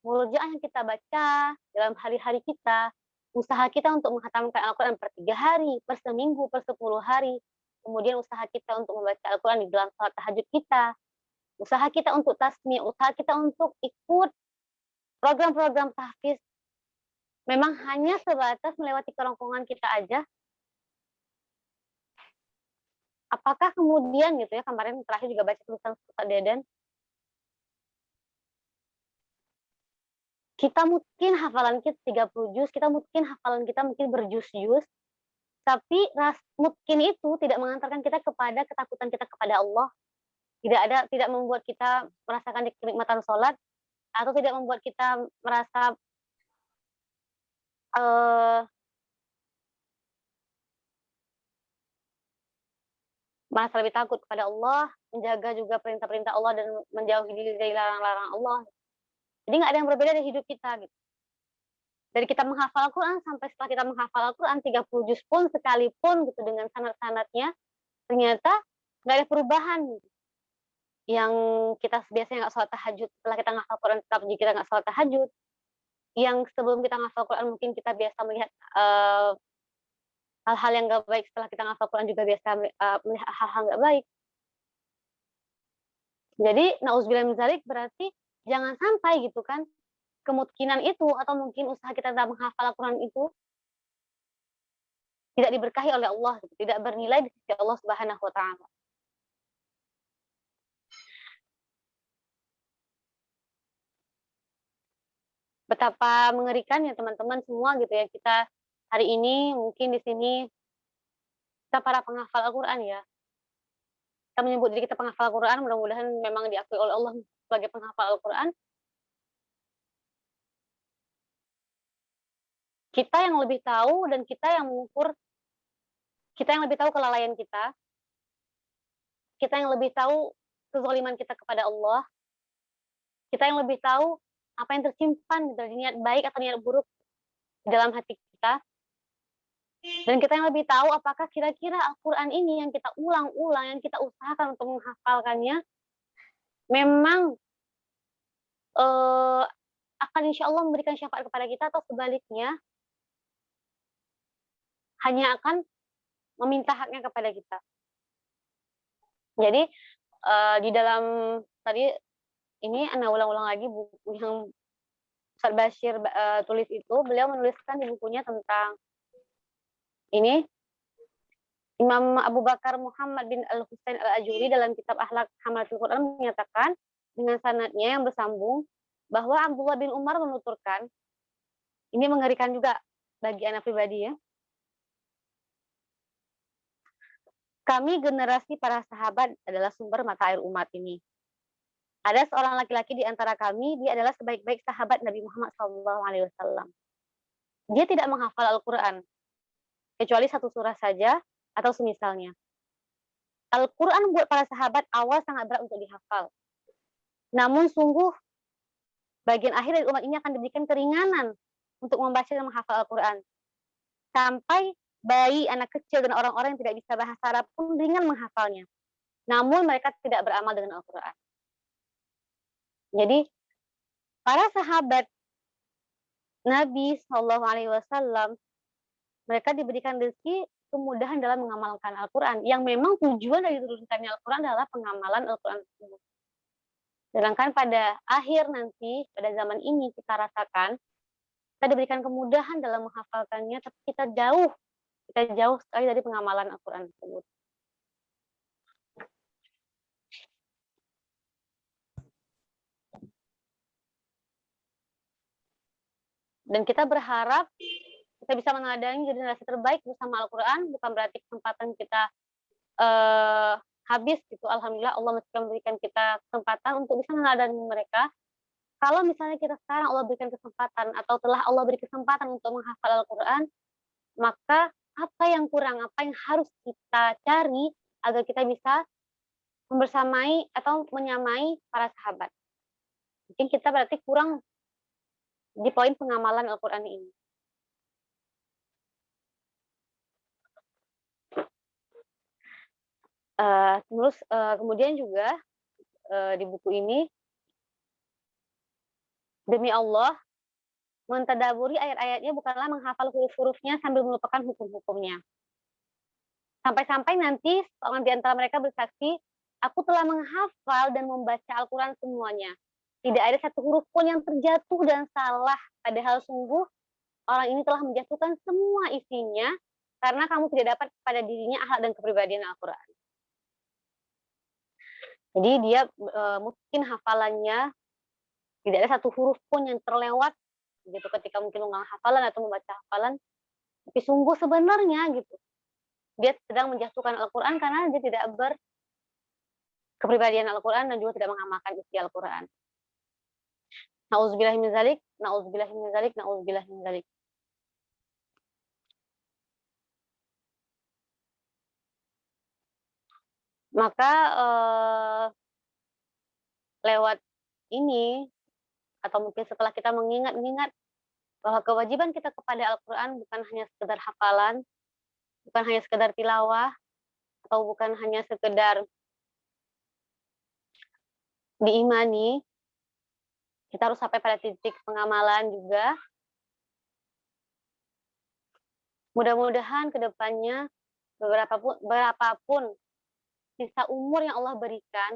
murojaah yang kita baca dalam hari-hari kita, usaha kita untuk menghatamkan Al-Quran per 3 hari, per seminggu, per 10 hari, kemudian usaha kita untuk membaca Al-Quran di dalam salat tahajud kita, usaha kita untuk tasmi', usaha kita untuk ikut program-program tahfiz, memang hanya sebatas melewati kerongkongan kita aja. Apakah kemudian gitu ya, kemarin terakhir juga baca tulisan Ustaz Dedan, kita mungkin hafalan kita 30 juz, kita mungkin hafalan kita mungkin berjuz-juz, tapi mungkin itu tidak mengantarkan kita kepada ketakutan kita kepada Allah, tidak membuat kita merasakan kenikmatan sholat, atau tidak membuat kita merasa merasa lebih takut kepada Allah, menjaga juga perintah-perintah Allah dan menjauhi diri dari larang-larang Allah. Jadi nggak ada yang berbeda dari hidup kita gitu. Dari kita menghafal Al-Quran sampai setelah kita menghafal Al-Quran 30 juz pun sekalipun gitu dengan sanad-sanadnya, ternyata nggak ada perubahan gitu. Yang kita biasanya nggak sholat tahajud, setelah kita menghafal Al-Quran tetap kita nggak sholat tahajud. Yang sebelum kita menghafal Al-Quran mungkin kita biasa melihat hal-hal yang nggak baik, setelah kita menghafal Al-Quran juga biasa melihat hal-hal nggak baik. Jadi na'udzubillah min dzalik, berarti jangan sampai gitu kan kemungkinan itu atau mungkin usaha kita dalam menghafal Al-Quran itu tidak diberkahi oleh Allah, tidak bernilai di sisi Allah Subhanahu wa taala. Betapa mengerikan ya teman-teman semua gitu ya, kita hari ini mungkin di sini kita para penghafal Al-Quran ya. Kita menyebut diri kita penghafal Al-Quran, mudah-mudahan memang diakui oleh Allah sebagai penghafal Al-Quran. Kita yang lebih tahu dan kita yang mengukur, kita yang lebih tahu kelalaian kita yang lebih tahu kezaliman kita kepada Allah, kita yang lebih tahu apa yang tersimpan dari niat baik atau niat buruk di dalam hati kita, dan kita yang lebih tahu apakah kira-kira Al-Quran ini yang kita ulang-ulang, yang kita usahakan untuk menghafalkannya, memang akan insya Allah memberikan syafaat kepada kita, atau sebaliknya hanya akan meminta haknya kepada kita. Jadi di dalam tadi ini Ana ulang-ulang lagi buku yang Ustaz Bashir tulis itu, beliau menuliskan di bukunya tentang ini, Imam Abu Bakar Muhammad bin Al-Husain Al-Ajuri dalam kitab Akhlak Hamalatul Quran menyatakan dengan sanadnya yang bersambung bahwa Abdullah bin Umar menuturkan, ini mengerikan juga bagi anak pribadi ya, kami generasi para sahabat adalah sumber mata air umat ini. Ada seorang laki-laki di antara kami, dia adalah sebaik-baik sahabat Nabi Muhammad SAW. Dia tidak menghafal Al-Quran, kecuali satu surah saja atau semisalnya. Al-Quran buat para sahabat awal sangat berat untuk dihafal. Namun sungguh, bagian akhir dari umat ini akan diberikan keringanan untuk membaca dan menghafal Al-Quran. sampai bayi, anak kecil, dan orang-orang yang tidak bisa bahasa Arab pun ringan menghafalnya. Namun mereka tidak beramal dengan Al-Quran. Jadi para sahabat Nabi SAW, mereka diberikan rezeki kemudahan dalam mengamalkan Al-Quran, yang memang tujuan dari diturunkannya Al-Quran adalah pengamalan Al-Quran tersebut. Sedangkan pada akhir nanti, pada zaman ini kita rasakan, kita diberikan kemudahan dalam menghafalkannya, tapi kita jauh sekali dari pengamalan Al-Quran tersebut. Dan kita berharap kita bisa meneladani generasi terbaik bersama Al-Quran, bukan berarti kesempatan kita habis gitu. Alhamdulillah Allah masih memberikan kita kesempatan untuk bisa meneladani mereka. Kalau misalnya kita sekarang Allah berikan kesempatan atau telah Allah beri kesempatan untuk menghafal Al-Quran, maka apa yang kurang, apa yang harus kita cari agar kita bisa membersamai atau menyamai para sahabat. Mungkin kita berarti kurang di poin pengamalan Al-Quran ini. Terus kemudian juga di buku ini, demi Allah, mentadaburi ayat-ayatnya bukanlah menghafal huruf-hurufnya sambil melupakan hukum-hukumnya. Sampai-sampai nanti seorang di antara mereka bersaksi, aku telah menghafal dan membaca Al-Quran semuanya. Tidak ada satu huruf pun yang terjatuh dan salah. Padahal sungguh orang ini telah menjatuhkan semua isinya karena kamu tidak dapat pada dirinya akhlak dan kepribadian Al-Quran. Jadi dia mungkin hafalannya tidak ada satu huruf pun yang terlewat gitu ketika mungkin mengulang hafalan atau membaca hafalan. Tapi sungguh sebenarnya gitu, dia sedang menjatuhkan Al-Quran karena dia tidak berkepribadian Al-Quran dan juga tidak mengamalkan isi Al-Quran. Na'udzubillah min dzalik, na'udzubillah min dzalik, na'udzubillah min dzalik. Maka lewat ini, atau mungkin setelah kita mengingat bahwa kewajiban kita kepada Al-Quran bukan hanya sekedar hafalan, bukan hanya sekedar tilawah, atau bukan hanya sekedar diimani, kita harus sampai pada titik pengamalan juga. Mudah-mudahan ke depannya berapapun sisa umur yang Allah berikan,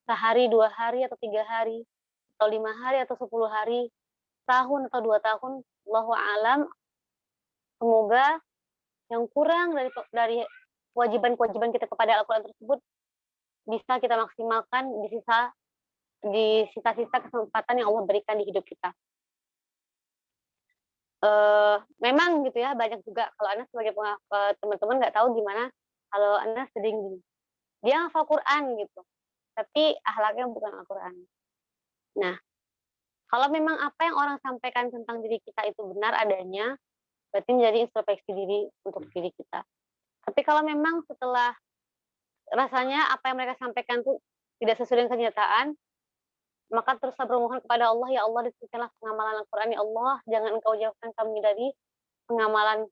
sehari, 2 hari, atau 3 hari, atau 5 hari, atau 10 hari, tahun atau 2 tahun, Allahu a'lam, semoga yang kurang dari kewajiban-kewajiban kita kepada Al-Quran tersebut bisa kita maksimalkan di sisa-sisa kesempatan yang Allah berikan di hidup kita. Memang gitu ya, banyak juga kalau Anda sebagai teman-teman nggak tahu gimana kalau Anda sedang gini. Dia hafal Quran gitu, tapi akhlaknya bukan Al-Quran. Nah, kalau memang apa yang orang sampaikan tentang diri kita itu benar adanya, berarti menjadi introspeksi diri untuk diri kita. Tapi kalau memang setelah rasanya apa yang mereka sampaikan itu tidak sesuai dengan kenyataan, maka teruslah bermohon kepada Allah, ya Allah, diberikanlah pengamalan Al-Quran, ya Allah, jangan Engkau jauhkan kami dari pengamalan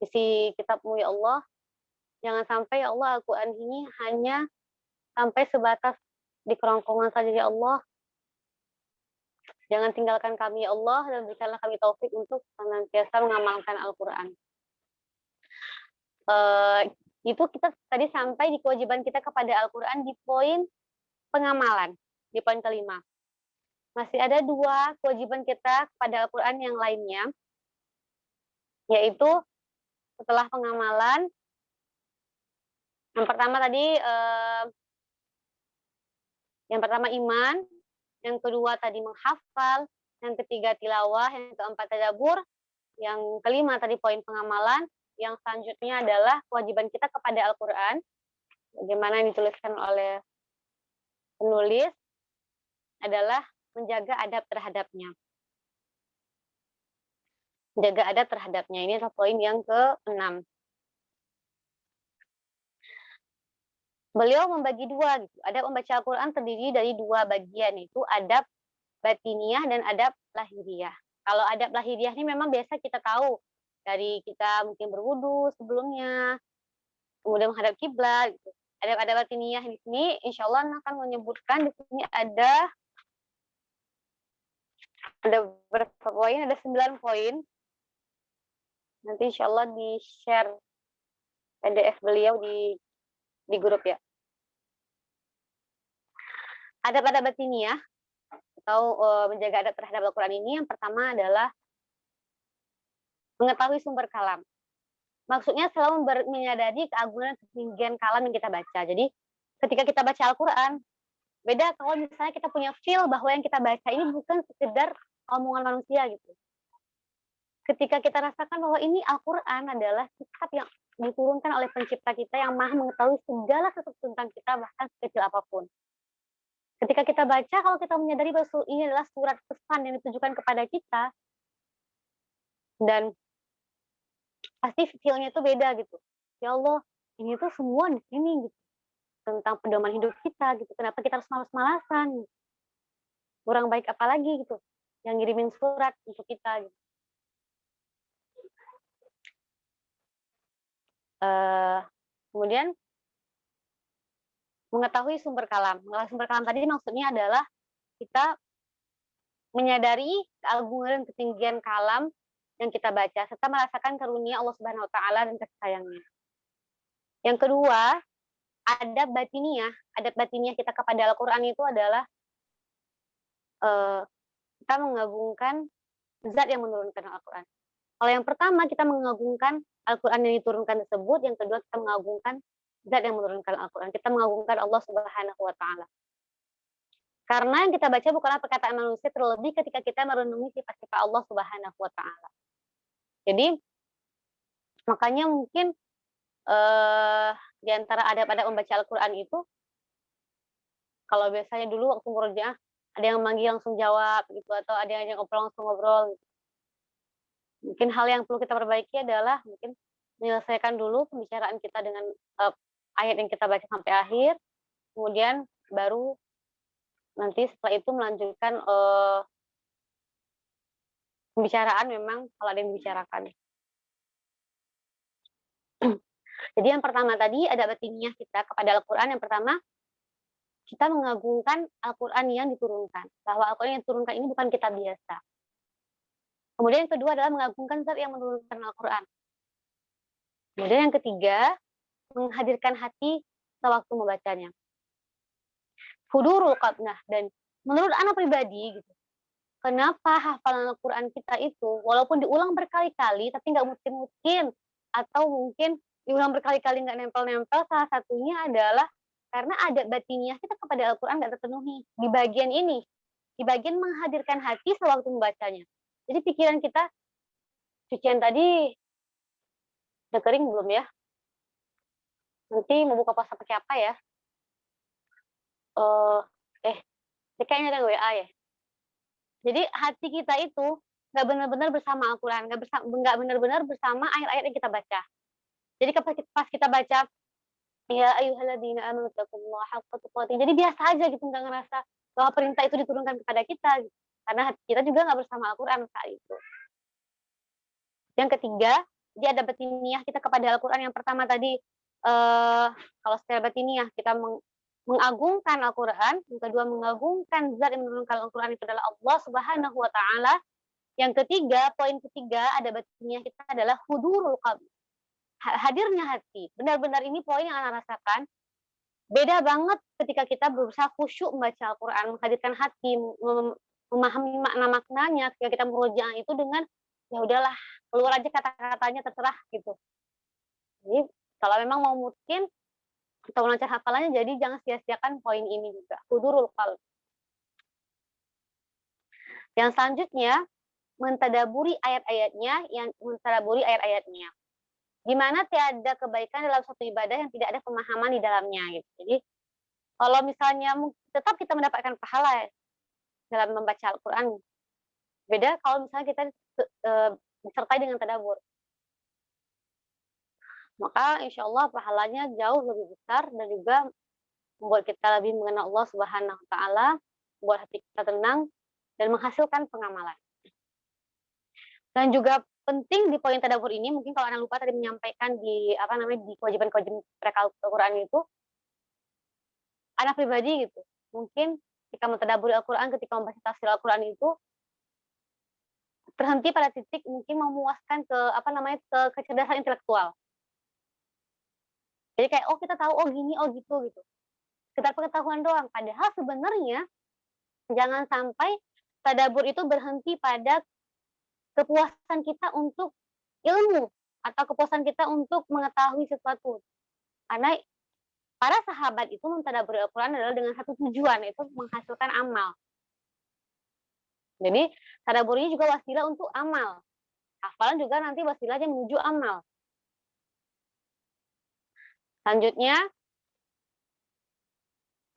isi kitab-Mu, ya Allah. Jangan sampai, ya Allah, Al-Quran ini hanya sampai sebatas di kerongkongan saja, ya Allah. Jangan tinggalkan kami, ya Allah, dan berikanlah kami taufik untuk senantiasa mengamalkan Al-Quran. Itu kita tadi sampai di kewajiban kita kepada Al-Quran di poin pengamalan, di poin kelima. Masih ada 2 kewajiban kita kepada Al-Quran yang lainnya, yaitu setelah pengamalan. Yang pertama tadi, yang pertama iman, yang kedua tadi menghafal, yang ketiga tilawah, yang keempat tadabbur, yang kelima tadi poin pengamalan, yang selanjutnya adalah kewajiban kita kepada Al-Quran, bagaimana yang dituliskan oleh penulis, adalah menjaga adab terhadapnya. Menjaga adab terhadapnya, ini adalah poin yang ke-6. Beliau membagi 2 gitu. Adab membaca Al-Quran terdiri dari 2 bagian, yaitu adab batiniah dan adab lahiriah. Kalau adab lahiriah ini memang biasa kita tahu dari kita mungkin berwudu sebelumnya, kemudian menghadap kiblat gitu. Adab-adab batiniyah di sini insyaallah akan menyebutkan di sini ada berapa poin? Ada 9 poin. Nanti insyaallah di-share PDF beliau di grup ya. Adab-adab batiniyah atau menjaga adab terhadap Al-Qur'an ini yang pertama adalah mengetahui sumber kalam. Maksudnya selalu menyadari keagungan ketinggian kalam yang kita baca. Jadi ketika kita baca Al-Qur'an, beda kalau misalnya kita punya feel bahwa yang kita baca ini bukan sekedar omongan manusia gitu. Ketika kita rasakan bahwa ini Al-Qur'an adalah kitab yang diturunkan oleh pencipta kita yang maha mengetahui segala sesuatu tentang kita bahkan sekecil apapun. Ketika kita baca, kalau kita menyadari bahwa ini adalah surat pesan yang ditujukan kepada kita, dan pasti feel-nya itu beda gitu. Ya Allah, ini tuh semua di sini gitu. Tentang pedoman hidup kita gitu. Kenapa kita harus malas-malasan? Orang baik apa lagi gitu yang ngirimin surat untuk kita gitu. Kemudian mengetahui sumber kalam. Mengetahui sumber kalam tadi maksudnya adalah kita menyadari keagungan dan ketinggian kalam yang kita baca serta merasakan karunia Allah Subhanahu wa taala dan kasih sayangnya. Yang kedua, adab batiniyah. Adab batiniyah kita kepada Al-Qur'an itu adalah kita mengagungkan zat yang menurunkan Al-Qur'an. Kalau yang pertama kita mengagungkan Al-Qur'an yang diturunkan tersebut, yang kedua kita mengagungkan zat yang menurunkan Al-Qur'an. Kita mengagungkan Allah Subhanahu wa taala. Karena yang kita baca bukanlah perkataan manusia, terlebih ketika kita merenungi sifat-sifat Allah Subhanahu wa taala. Jadi makanya mungkin di antara adab-adab membaca Al-Qur'an itu, kalau biasanya dulu waktu murojaah ada yang manggil langsung jawab gitu, atau ada yang ngobrol langsung ngobrol gitu. Mungkin hal yang perlu kita perbaiki adalah mungkin menyelesaikan dulu pembicaraan kita dengan ayat yang kita baca sampai akhir, kemudian baru nanti setelah itu melanjutkan pembicaraan memang kalau ada yang dibicarakan. Jadi yang pertama tadi ada batiniyah kita kepada Al-Qur'an. Yang pertama, kita mengagungkan Al-Qur'an yang diturunkan. Bahwa Al-Qur'an yang diturunkan ini bukan kitab biasa. Kemudian yang kedua adalah mengagungkan zat yang menurunkan Al-Qur'an. Kemudian yang ketiga, menghadirkan hati sewaktu membacanya. Hudurul qalb. Nah, dan menurut anak pribadi gitu, kenapa hafalan Al-Qur'an kita itu walaupun diulang berkali-kali tapi nggak mungkin atau mungkin diulang berkali-kali nggak nempel-nempel, salah satunya adalah karena adab batiniyah kita kepada Al-Qur'an nggak terpenuhi di bagian ini, di bagian menghadirkan hati sewaktu membacanya. Jadi pikiran kita, cucian tadi udah kering belum ya? Nanti mau buka puasa pakai apa ya? Kayaknya ada WA ya. Jadi hati kita itu nggak benar-benar bersama Al-Qur'an, nggak benar-benar bersama ayat-ayat yang kita baca. Jadi pas kita baca ya ayyuhalladzina amanu taqullaha haqqa tuqatih. Jadi biasa aja gitu, nggak ngerasa bahwa perintah itu diturunkan kepada kita gitu. Karena hati kita juga nggak bersama Al-Qur'an saat itu. Yang ketiga, dia ada batiniyah kita kepada Al-Qur'an. Yang pertama tadi kalau secara batiniyah kita mengagungkan Al-Qur'an, yang kedua mengagungkan zat yang menurunkan Al-Qur'an itu adalah Allah Subhanahu wa taala. Yang ketiga, poin ketiga ada batiniyah kita adalah hudurul qalb. Hadirnya hati. Benar-benar ini poin yang Ana rasakan. Beda banget ketika kita berusaha khusyuk membaca Al-Qur'an, menghadirkan hati, memahami makna-maknanya ketika kita murojaah itu dengan ya udahlah, keluar aja kata-katanya terserah gitu. Jadi kalau memang mau mungkin atau lancar hafalannya, jadi jangan sia-siakan poin ini juga, hudurul qalb. Yang selanjutnya, mentadaburi ayat-ayatnya, di mana tiada kebaikan dalam suatu ibadah yang tidak ada pemahaman di dalamnya gitu. Jadi kalau misalnya tetap kita mendapatkan pahala dalam membaca Al-Qur'an. Beda kalau misalnya kita disertai dengan tadabbur. Maka insya Allah pahalanya jauh lebih besar dan juga membuat kita lebih mengenal Allah Subhanahu wa taala, membuat hati kita tenang dan menghasilkan pengamalan. Dan juga penting di poin tadabbur ini, mungkin kalau Ana lupa tadi menyampaikan di di kewajiban-kewajiban mereka Al-Qur'an itu, Ana pribadi gitu, mungkin ketika mentadabburi Al-Qur'an, ketika membaca tafsir Al-Qur'an itu berhenti pada titik mungkin memuaskan ke ke kecerdasan intelektual. Jadi kayak, oh kita tahu, oh gini, oh gitu gitu. Sekedar pengetahuan doang. Padahal sebenarnya jangan sampai tadabbur itu berhenti pada kepuasan kita untuk ilmu atau kepuasan kita untuk mengetahui sesuatu. Karena para sahabat itu mentadabburi Al-Qur'an adalah dengan satu tujuan, yaitu menghasilkan amal. Jadi tadabbur ini juga wasilah untuk amal. Hafalan juga nanti wasilahnya menuju amal. Selanjutnya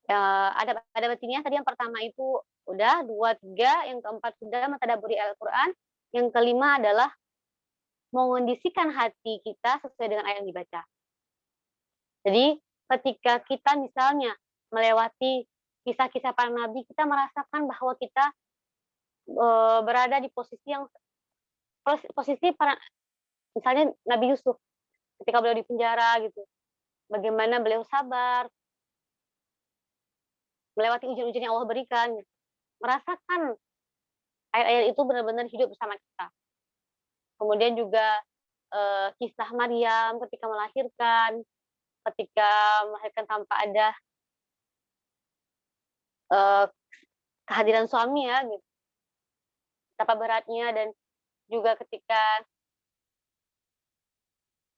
ada batinnya tadi, yang pertama itu udah, 2, 3, yang keempat sudah mentadabburi Al-Qur'an, yang kelima adalah mengondisikan hati kita sesuai dengan ayat yang dibaca. Jadi ketika kita misalnya melewati kisah-kisah para nabi, kita merasakan bahwa kita berada di posisi para, misalnya Nabi Yusuf ketika beliau di penjara gitu. Bagaimana beliau sabar melewati ujian-ujian yang Allah berikan, merasakan ayat-ayat itu benar-benar hidup bersama kita. Kemudian juga kisah Maryam ketika melahirkan tanpa ada kehadiran suami ya, gitu. Betapa beratnya, dan juga ketika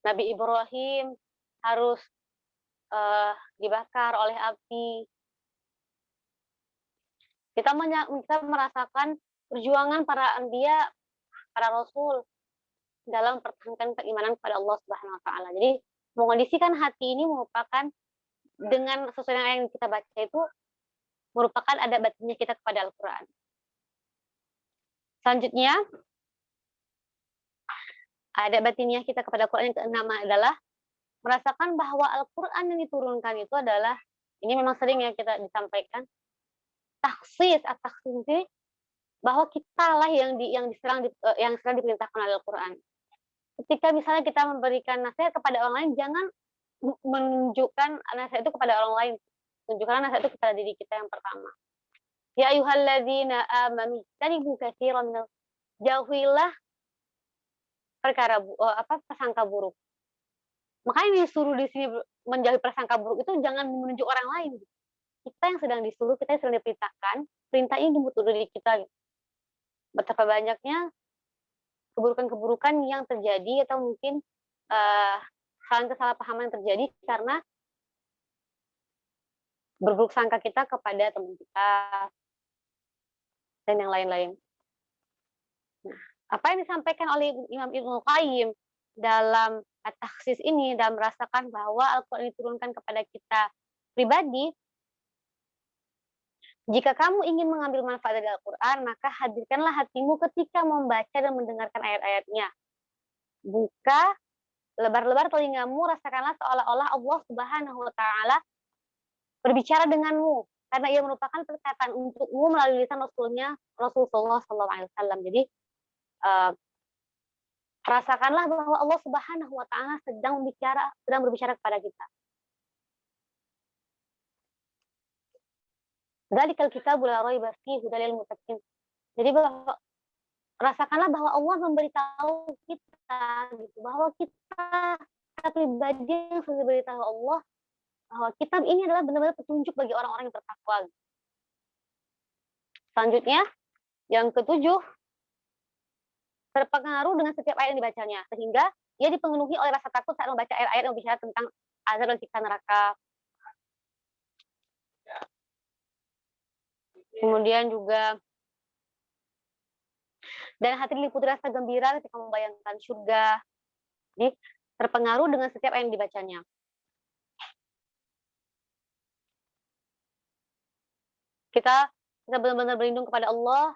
Nabi Ibrahim harus dibakar oleh api. Kita merasakan perjuangan para anbiya, para rasul dalam mempertahankan keimanan kepada Allah Subhanahu wa taala. Jadi mengondisikan hati ini merupakan, dengan sesuai dengan yang kita baca itu, merupakan adab batinnya kita kepada Al-Qur'an. Selanjutnya, adab batinnya kita kepada Al-Qur'an yang keenam adalah merasakan bahwa Al-Qur'an yang diturunkan itu adalah, ini memang sering ya kita disampaikan, taksis bahwa kita lah yang sedang diperintahkan oleh Al-Qur'an. Ketika misalnya kita memberikan nasihat kepada orang lain, jangan menunjukkan nasihat itu kepada orang lain. Tunjukkan nasihat itu kepada diri kita yang pertama. Ya ayyuhalladzina amanu ijtanibu katsiran minal, jauhilah prasangka buruk. Makanya disuruh di sini menjauhi prasangka buruk itu jangan menunjuk orang lain. Kita yang sedang disuruh, kita yang sedang diperintahkan, perintah ini untuk diri kita. Betapa banyaknya keburukan-keburukan yang terjadi, atau mungkin kesalahpahaman yang terjadi karena berburuk sangka kita kepada teman kita dan yang lain-lain. Nah, apa yang disampaikan oleh Imam Ibnu Qayyim dalam at-takhsis ini, dan merasakan bahwa Al-Qur'an diturunkan kepada kita pribadi, jika kamu ingin mengambil manfaat dari Al-Qur'an, maka hadirkanlah hatimu ketika membaca dan mendengarkan ayat-ayatnya. Buka lebar-lebar telingamu, rasakanlah seolah-olah Allah Subhanahu wa taala berbicara denganmu, karena ia merupakan perkataan untukmu melalui lisan Rasulullah SAW. Jadi rasakanlah bahwa Allah Subhanahu wa taala sedang berbicara kepada kita. Dzalikal kitabul la raiba fihi hudal lil muttaqin. Jadi rasakanlah bahwa Allah memberitahu kita gitu, bahwa kita pribadi yang sudah diberitahu Allah bahwa kitab ini adalah benar-benar petunjuk bagi orang-orang yang bertakwa. Selanjutnya, yang ketujuh, terpengaruh dengan setiap ayat yang dibacanya, sehingga ia dipenuhi oleh rasa takut saat membaca ayat-ayat yang berbicara tentang azab dan siksa neraka. Kemudian juga, dan hati diliputi rasa gembira ketika membayangkan surga. Jadi terpengaruh dengan setiap ayat yang dibacanya. Kita benar-benar berlindung kepada Allah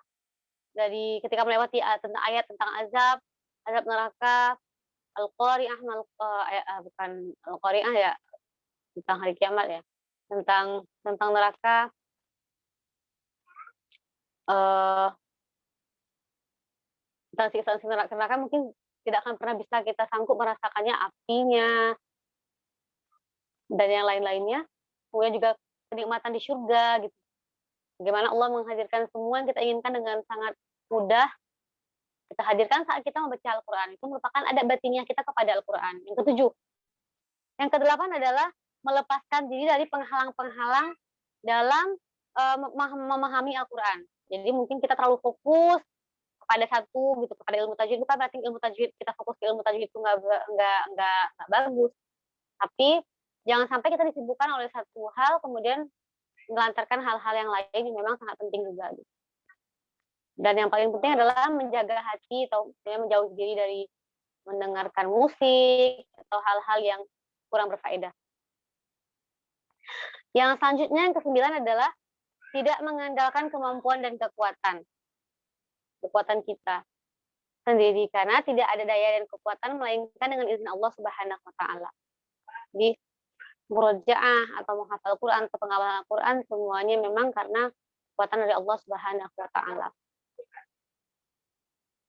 dari ketika melewati tentang ayat tentang azab neraka, Al-Qari'ah, bukan Al-Qari'ah ya, tentang hari kiamat ya, tentang neraka, tentang siksa neraka mungkin tidak akan pernah bisa kita sanggup merasakannya apinya dan yang lain-lainnya. Kemudian juga kenikmatan di surga gitu. Bagaimana Allah menghadirkan semua yang kita inginkan dengan sangat mudah. Kita hadirkan saat kita membaca Al-Quran. Itu merupakan adab batinnya kita kepada Al-Quran. Yang ketujuh. Yang kedelapan adalah melepaskan diri dari penghalang-penghalang dalam memahami Al-Quran. Jadi mungkin kita terlalu fokus kepada satu gitu, kepada ilmu tajwid. Bukan berarti ilmu tajwid kita fokus ke ilmu tajwid itu nggak bagus. Tapi jangan sampai kita disibukkan oleh satu hal kemudian melantarkan hal-hal yang lain yang memang sangat penting juga. Gitu. Dan yang paling penting adalah menjaga hati atau menjauh diri dari mendengarkan musik atau hal-hal yang kurang berfaedah. Yang selanjutnya yang ke-9 adalah tidak mengandalkan kemampuan dan kekuatan kita sendiri karena tidak ada daya dan kekuatan melainkan dengan izin Allah Subhanahu wa taala. Jadi murojaah atau menghafal Quran atau pengawalan Al-Quran semuanya memang karena kekuatan dari Allah Subhanahu wa taala.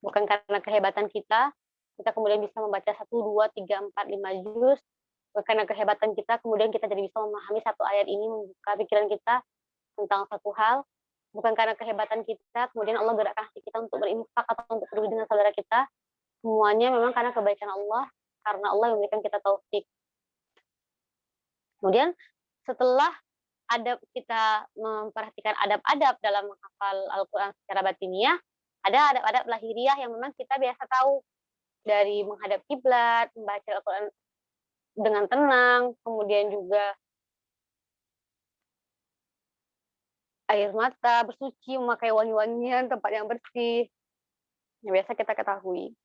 Bukan karena kehebatan kita kemudian bisa membaca 1, 2, 3, 4, 5 juz. Bukan karena kehebatan kita kemudian kita jadi bisa memahami satu ayat ini, membuka pikiran kita tentang satu hal. Bukan karena kehebatan kita kemudian Allah gerakkan hati kita untuk berinfak atau untuk peduli dengan saudara kita. Semuanya memang karena kebaikan Allah, karena Allah yang memberikan kita taufik. Kemudian setelah kita memperhatikan adab-adab dalam menghafal Al-Quran secara batiniah, ada adab-adab lahiriah yang memang kita biasa tahu dari menghadap kiblat, membaca Al-Quran dengan tenang, kemudian juga air mata, bersuci, memakai wangi-wangian, tempat yang bersih, yang biasa kita ketahui.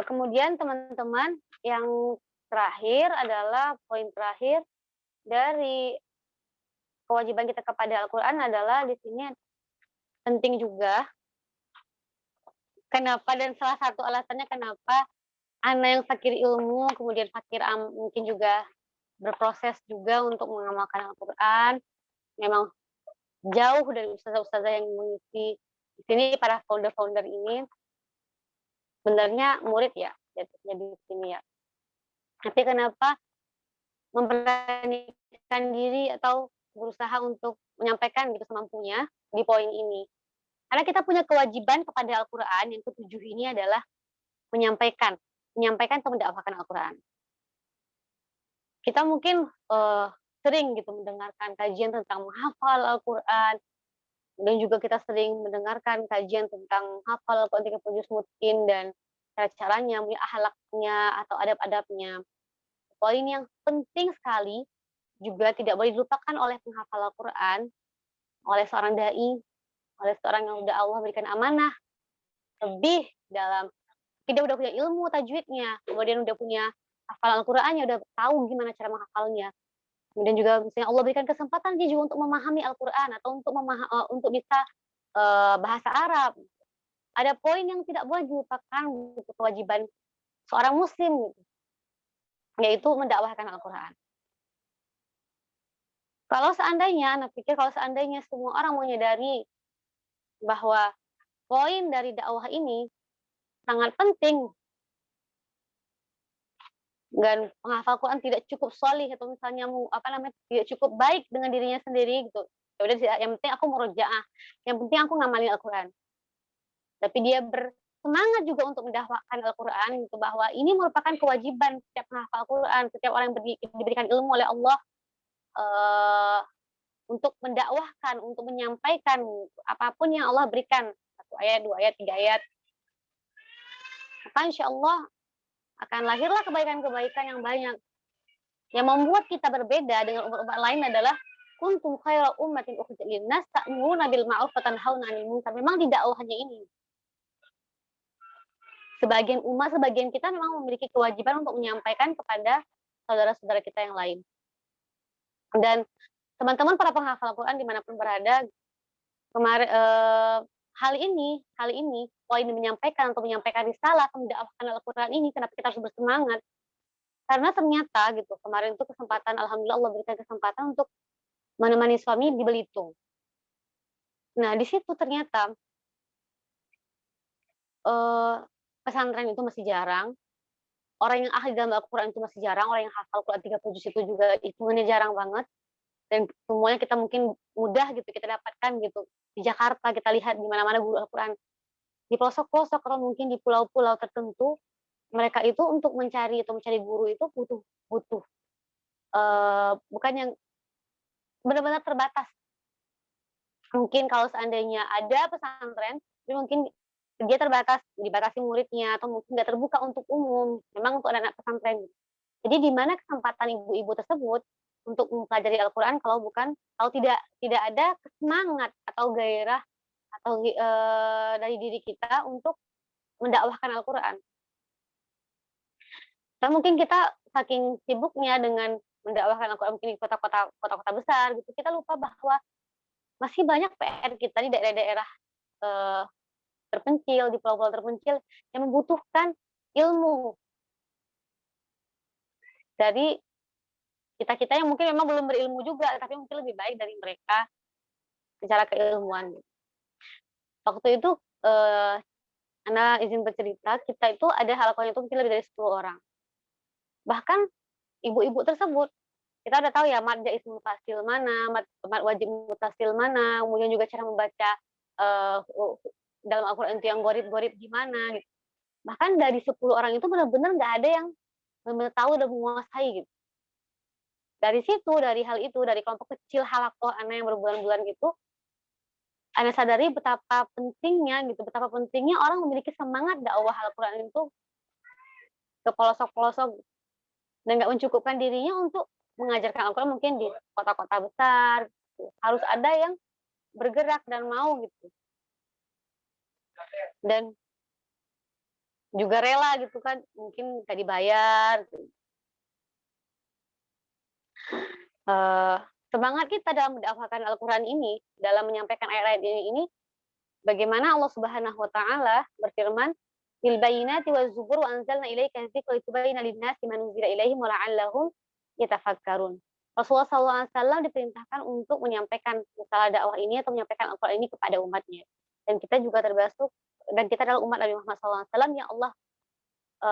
Kemudian teman-teman, yang terakhir adalah poin terakhir dari kewajiban kita kepada Al-Quran adalah di sini penting juga. Kenapa dan salah satu alasannya kenapa anak yang fakir ilmu, kemudian fakir mungkin juga berproses juga untuk mengamalkan Al-Quran. Memang jauh dari ustazah-ustazah yang mengisi di sini, para founder-founder ini sebenarnya murid ya, jatuhnya di sini ya. Tapi kenapa memberanikan diri atau berusaha untuk menyampaikan gitu semampunya di poin ini? Karena kita punya kewajiban kepada Al-Quran, yang ke-7 ini adalah menyampaikan atau mendakwakan Al-Quran. Kita mungkin sering gitu mendengarkan kajian tentang menghafal Al-Quran, dan juga kita sering mendengarkan kajian tentang hafal Al-Quran 30 juz mutkin dan cara-caranya, akhlaknya atau adab-adabnya. Poin yang penting sekali juga tidak boleh dilupakan oleh penghafal Al-Quran, oleh seorang dai, oleh seorang yang sudah Allah berikan amanah lebih dalam, dia udah punya ilmu tajwidnya, kemudian udah punya hafalan Al-Qurannya, udah tahu gimana cara menghafalnya. Kemudian juga misalnya Allah berikan kesempatan dia juga untuk memahami Al-Quran atau untuk bisa bahasa Arab. Ada poin yang tidak boleh dilupakan untuk kewajiban seorang muslim, yaitu mendakwahkan Al-Quran. Kalau seandainya semua orang menyadari bahwa poin dari dakwah ini sangat penting dan penghafal Quran tidak cukup solih atau misalnya tidak cukup baik dengan dirinya sendiri gitu. Ya udah, yang penting aku murojaah, yang penting aku ngamalin Al-Quran. Tapi dia bersemangat juga untuk mendakwahkan Al-Quran gitu, bahwa ini merupakan kewajiban setiap penghafal Al-Quran, setiap orang yang diberikan ilmu oleh Allah untuk mendakwahkan, untuk menyampaikan apapun yang Allah berikan, 1 ayat, 2 ayat, 3 ayat. Maka insya Allah akan lahirlah kebaikan-kebaikan yang banyak. Yang membuat kita berbeda dengan umat-umat lain adalah kuntum khaira ummatin ukhrijat lin-nas ta'muruna bil ma'ruf wa tanhauna 'anil munkar. Memang di dakwahnya ini, sebagian kita memang memiliki kewajiban untuk menyampaikan kepada saudara-saudara kita yang lain. Dan teman-teman para penghafal Al-Quran dimanapun berada, hal ini poin menyampaikan risalah atau mendakwahkan Al-Quran ini, kenapa kita harus bersemangat? Karena ternyata gitu, kemarin itu kesempatan, alhamdulillah Allah berikan kesempatan untuk menemani suami di Belitung. Nah, di situ ternyata pesantren itu masih jarang, orang yang ahli dalam Al-Quran itu masih jarang, orang yang hafal Quran 30 juz itu juga hitungannya jarang banget, dan semuanya kita mungkin mudah gitu kita dapatkan gitu. Di Jakarta kita lihat di mana-mana guru Al-Quran. Di pelosok-pelosok atau mungkin di pulau-pulau tertentu, mereka itu untuk mencari guru itu butuh bukan yang benar-benar terbatas. Mungkin kalau seandainya ada pesantren, tapi mungkin dia terbatas, dibatasi muridnya, atau mungkin nggak terbuka untuk umum, memang untuk anak-anak pesantren. Jadi di mana kesempatan ibu-ibu tersebut untuk mempelajari Al-Quran kalau tidak ada semangat atau gairah atau dari diri kita untuk mendakwahkan Al-Quran. Dan mungkin kita saking sibuknya dengan mendakwahkan Al-Quran mungkin di kota-kota besar gitu, kita lupa bahwa masih banyak PR kita di daerah-daerah terpencil, di pulau-pulau terpencil yang membutuhkan ilmu dari kita-kita yang mungkin memang belum berilmu juga, tapi mungkin lebih baik dari mereka secara keilmuan. Waktu itu Ana izin bercerita, kita itu ada halaqahnya itu mungkin lebih dari 10 orang. Bahkan ibu-ibu tersebut, kita udah tahu ya mad jaiz mutasil mana, mad wajib mutasil mana, kemudian juga cara membaca dalam Al-Quran itu yang gorib-gorib gimana gitu. Bahkan dari 10 orang itu benar-benar nggak ada yang benar-benar tahu dan menguasai gitu. Dari situ, dari hal itu, dari kelompok kecil halaqah Ana yang berbulan-bulan itu, Ana sadari betapa pentingnya orang memiliki semangat dakwah Al-Quran itu ke pelosok-pelosok dan nggak mencukupkan dirinya untuk mengajarkan Al-Quran mungkin di kota-kota besar. Harus ada yang bergerak dan mau gitu. Dan juga rela gitu kan, mungkin nggak dibayar. Semangat kita dalam mendakwahkan Al-Quran ini, dalam menyampaikan ayat-ayat ini, bagaimana Allah Subhanahu wa taala berfirman, "Bil bayyinati waz zubur wa anzalna ilaika dzikra litubayyana lin-nasi ma nuzila ilaihim wa la'allahum yatafakkarun." Rasulullah SAW diperintahkan untuk menyampaikan risalah dakwah ini atau menyampaikan Al-Quran ini kepada umatnya. Dan kita juga termasuk, dan kita adalah umat Nabi Muhammad SAW yang Allah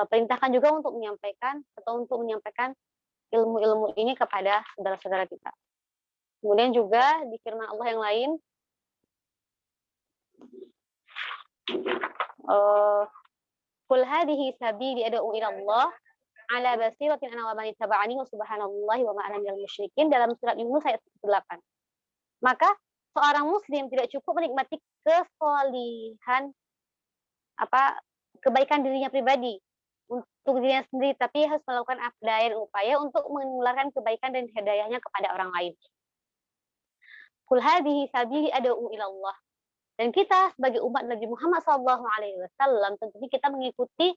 perintahkan juga untuk menyampaikan ilmu-ilmu ini kepada saudara-saudara kita. Kemudian juga di firman Allah yang lain, Qul hadhihi sabili ad'u ila Allah ala basiratin ana wa man ittaba'ani wa subhanallahi wa ma ana minal musyrikin, dalam surat Yunus ayat 8. Maka seorang muslim tidak cukup menikmati kesolihan kebaikan dirinya pribadi untuk dirinya sendiri, tapi harus melakukan daya dan upaya untuk menularkan kebaikan dan hidayahnya kepada orang lain. Qul hadhihi sabili ad'u ila Allah. Dan kita sebagai umat Nabi Muhammad SAW tentunya kita mengikuti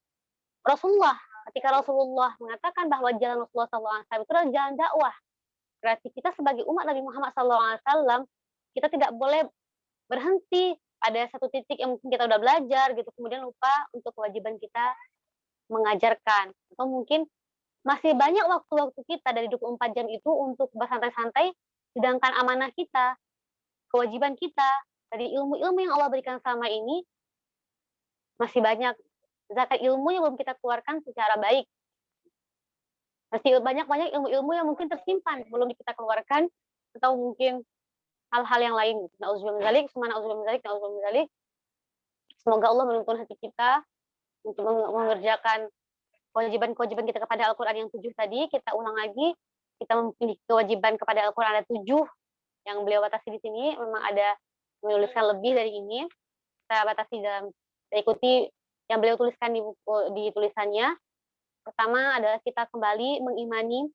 Rasulullah. Ketika Rasulullah mengatakan bahwa jalan Rasulullah SAW itu adalah jalan dakwah, berarti kita sebagai umat Nabi Muhammad SAW kita tidak boleh berhenti pada satu titik yang mungkin kita udah belajar gitu, kemudian lupa untuk kewajiban kita mengajarkan, atau mungkin masih banyak waktu-waktu kita dari 24 jam itu untuk bersantai-santai, sedangkan amanah kita, kewajiban kita dari ilmu-ilmu yang Allah berikan selama ini masih banyak. Zakat ilmu yang belum kita keluarkan secara baik. Masih banyak ilmu-ilmu yang mungkin tersimpan belum kita keluarkan, atau mungkin hal-hal yang lain. Nauzubillah min dzalik, nauzubillah min dzalik. Semoga Allah menuntun hati kita untuk mengerjakan kewajiban-kewajiban kita kepada Al-Quran yang 7 tadi. Kita ulang lagi, kita memiliki kewajiban kepada Al-Quran ada 7 yang beliau batasi di sini. Memang ada menuliskan lebih dari ini. Kita batasi dalam ikuti yang beliau tuliskan di tulisannya. Pertama adalah kita kembali mengimani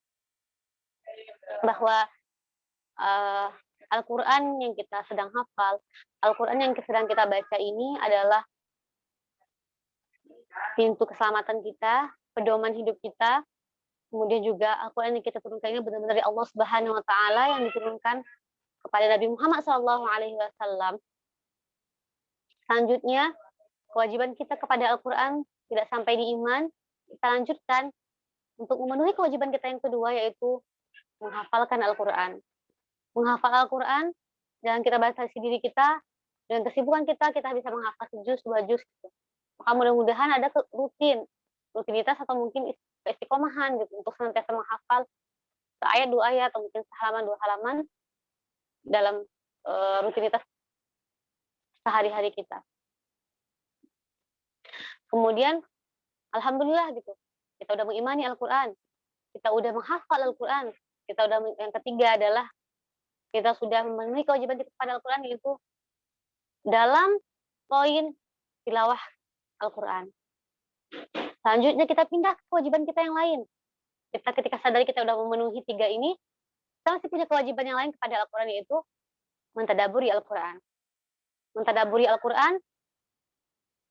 bahwa Al-Quran yang kita sedang hafal, Al-Quran yang sedang kita baca ini adalah pintu keselamatan kita, pedoman hidup kita. Kemudian juga Al-Quran yang kita turunkan ini benar-benar dari Allah Subhanahu wa taala yang diturunkan kepada Nabi Muhammad SAW. Selanjutnya, kewajiban kita kepada Al-Quran tidak sampai di iman, kita lanjutkan untuk memenuhi kewajiban kita yang kedua, yaitu menghafalkan Al-Quran. menghafal Al-Quran, dan kita batasi diri kita, dan kesibukan kita bisa menghafal sejuz, 2 juz. Gitu. Maka mudah-mudahan ada rutinitas atau mungkin istiqomahan gitu, untuk senantiasa menghafal seayat 2 ayat, atau mungkin sehalaman 2 halaman dalam rutinitas sehari-hari kita. Kemudian, alhamdulillah gitu, kita udah mengimani Al-Quran, kita udah menghafal Al-Quran, yang ketiga adalah kita sudah memenuhi kewajiban kita kepada Al-Quran, yaitu dalam poin tilawah Al-Quran. Selanjutnya kita pindah ke kewajiban kita yang lain. Kita ketika sadari kita udah memenuhi 3 ini, kita masih punya kewajiban yang lain kepada Al-Quran, yaitu mentadaburi Al-Quran. Mentadaburi Al-Quran,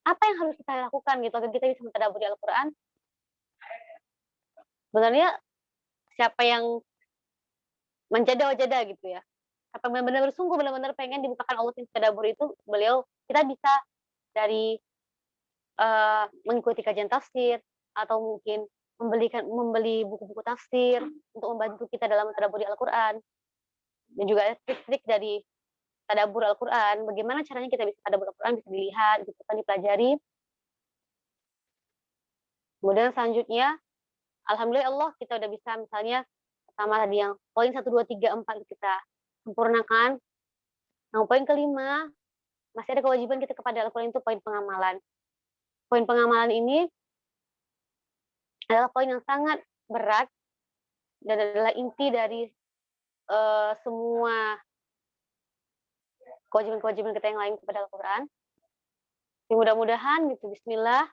apa yang harus kita lakukan gitu agar kita bisa mentadaburi Al-Quran? Sebenarnya siapa yang menjada-wajada gitu ya, apa benar-benar bersungguh, benar-benar pengen dibukakan Allah tadabur itu, kita bisa dari mengikuti kajian tafsir, atau mungkin membeli buku-buku tafsir untuk membantu kita dalam mentadaburi Al-Quran. Dan juga ada trik-trik dari tadabur Al-Quran, bagaimana caranya kita bisa tadabur Al-Quran, bisa dilihat, gitu kan, dipelajari. Kemudian selanjutnya, alhamdulillah Allah, kita udah bisa misalnya sama tadi yang poin 1, 2, 3, 4 kita sempurnakan. Nah, poin kelima, masih ada kewajiban kita kepada Al-Quran, itu poin pengamalan. Poin pengamalan ini adalah poin yang sangat berat dan adalah inti dari semua kewajiban-kewajiban kita yang lain kepada Al-Quran. Mudah-mudahan gitu, bismillah.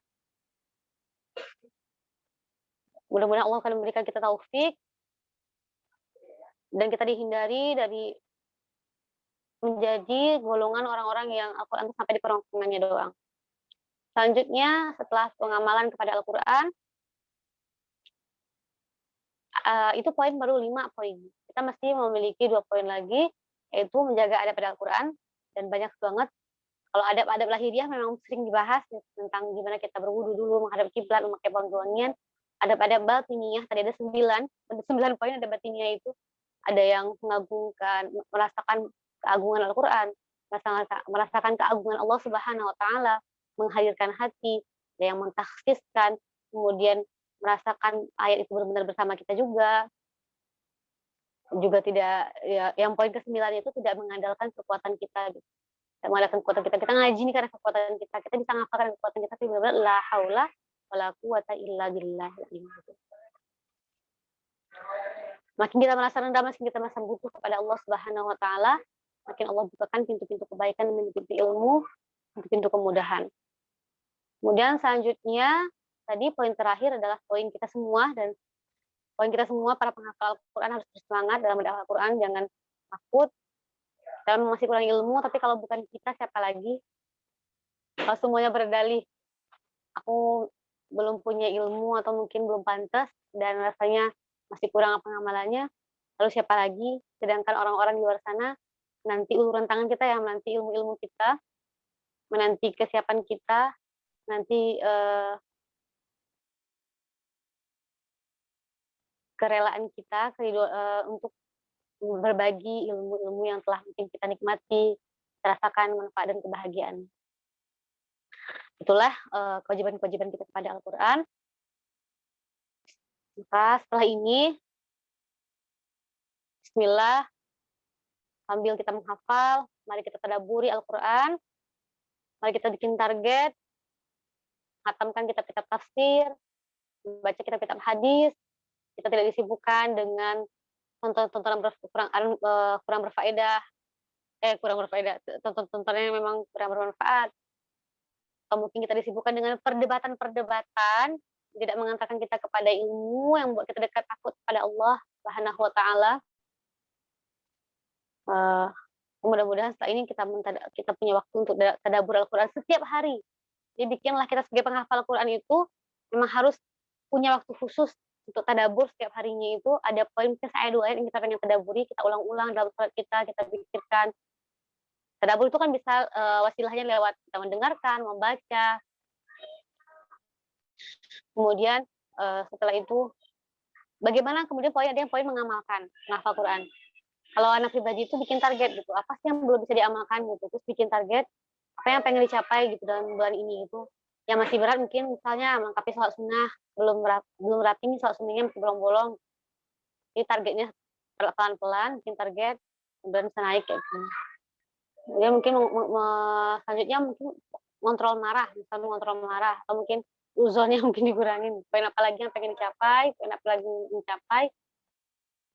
Mudah-mudahan Allah akan memberikan kita taufik dan kita dihindari dari menjadi golongan orang-orang yang Al-Quran sampai di kerongkongannya doang. Selanjutnya, setelah pengamalan kepada Al-Quran, itu poin baru 5 poin. Kita mesti memiliki 2 poin lagi, yaitu menjaga adab pada Al-Quran, dan banyak banget. Kalau adab-adab lahiriah memang sering dibahas ya, tentang gimana kita berwudu dulu, menghadap kiblat, memakai wangi-wangian. Adab-adab batiniyah, tadi ada 9 poin adab batiniyah itu. Ada yang mengagungkan, merasakan keagungan Al-Quran, merasakan keagungan Allah Subhanahu wa Ta'ala, menghadirkan hati, ada yang mentakhsiskan, kemudian merasakan ayat itu benar-benar bersama kita juga tidak ya, yang poin ke-9 itu tidak mengandalkan kekuatan kita gitu. Tidak mengandalkan kekuatan kita ngaji nih karena kekuatan kita bisa ngafalkan kekuatan kita, tapi benar-benar la haula wala quwata illa billah. Makin kita merasa rendah, makin kita merasa butuh kepada Allah Subhanahu wa Ta'ala, makin Allah bukakan pintu-pintu kebaikan, pintu-pintu ilmu, pintu-pintu kemudahan. Kemudian selanjutnya, tadi poin terakhir adalah poin kita semua, dan poin kita semua para penghafal Al-Quran harus bersemangat dalam menghafal Al-Quran, jangan takut. Kita masih kurang ilmu, tapi kalau bukan kita, siapa lagi? Kalau semuanya berdalih, aku belum punya ilmu atau mungkin belum pantas, dan rasanya masih kurang pengamalannya, lalu siapa lagi? Sedangkan orang-orang di luar sana menanti uluran tangan kita, yang menanti ilmu-ilmu kita, menanti kesiapan kita, nanti kerelaan kita untuk berbagi ilmu-ilmu yang telah mungkin kita nikmati, rasakan manfaat dan kebahagiaan. Itulah kewajiban-kewajiban kita kepada Al-Quran. Maka setelah ini, bismillah, sambil kita menghafal, mari kita tadaburi Al-Quran, mari kita bikin target, khatamkan kitab-kitab tafsir, baca kitab-kitab hadis, kita tidak disibukkan dengan tontonan kurang berfaedah, tontonan yang memang kurang bermanfaat. Atau mungkin kita disibukkan dengan perdebatan-perdebatan, tidak mengantarkan kita kepada ilmu yang membuat kita dekat takut kepada Allah Subhanahu wa Ta'ala. Mudah-mudahan setelah ini kita punya waktu untuk tadabbur Al-Quran setiap hari. Jadi bikinlah kita sebagai penghafal Al-Quran itu memang harus punya waktu khusus untuk tadabbur setiap harinya. Itu ada poin ayat 2 ayat yang kita pengen tadabburi, kita ulang-ulang dalam salat kita pikirkan. Tadabbur itu kan bisa wasilahnya lewat kita mendengarkan, membaca. Kemudian setelah itu bagaimana kemudian ada yang poin mengamalkan menghafal Quran. Kalau anak pribadi itu bikin target gitu, apa sih yang belum bisa diamalkan gitu, terus bikin target apa yang pengen dicapai gitu dalam bulan ini gitu. Yang masih berat mungkin misalnya melengkapi sholat sunnah, belum rapi nih sholat sunnahnya masih bolong-bolong. Jadi targetnya pelan-pelan bikin target, kemudian bisa naik kayak gitu. Kemudian mungkin selanjutnya mungkin ngontrol marah, misalnya ngontrol marah, atau mungkin uzonnya mungkin dikurangin. Poin apa lagi yang pengen dicapai, poin apa lagi yang dicapai,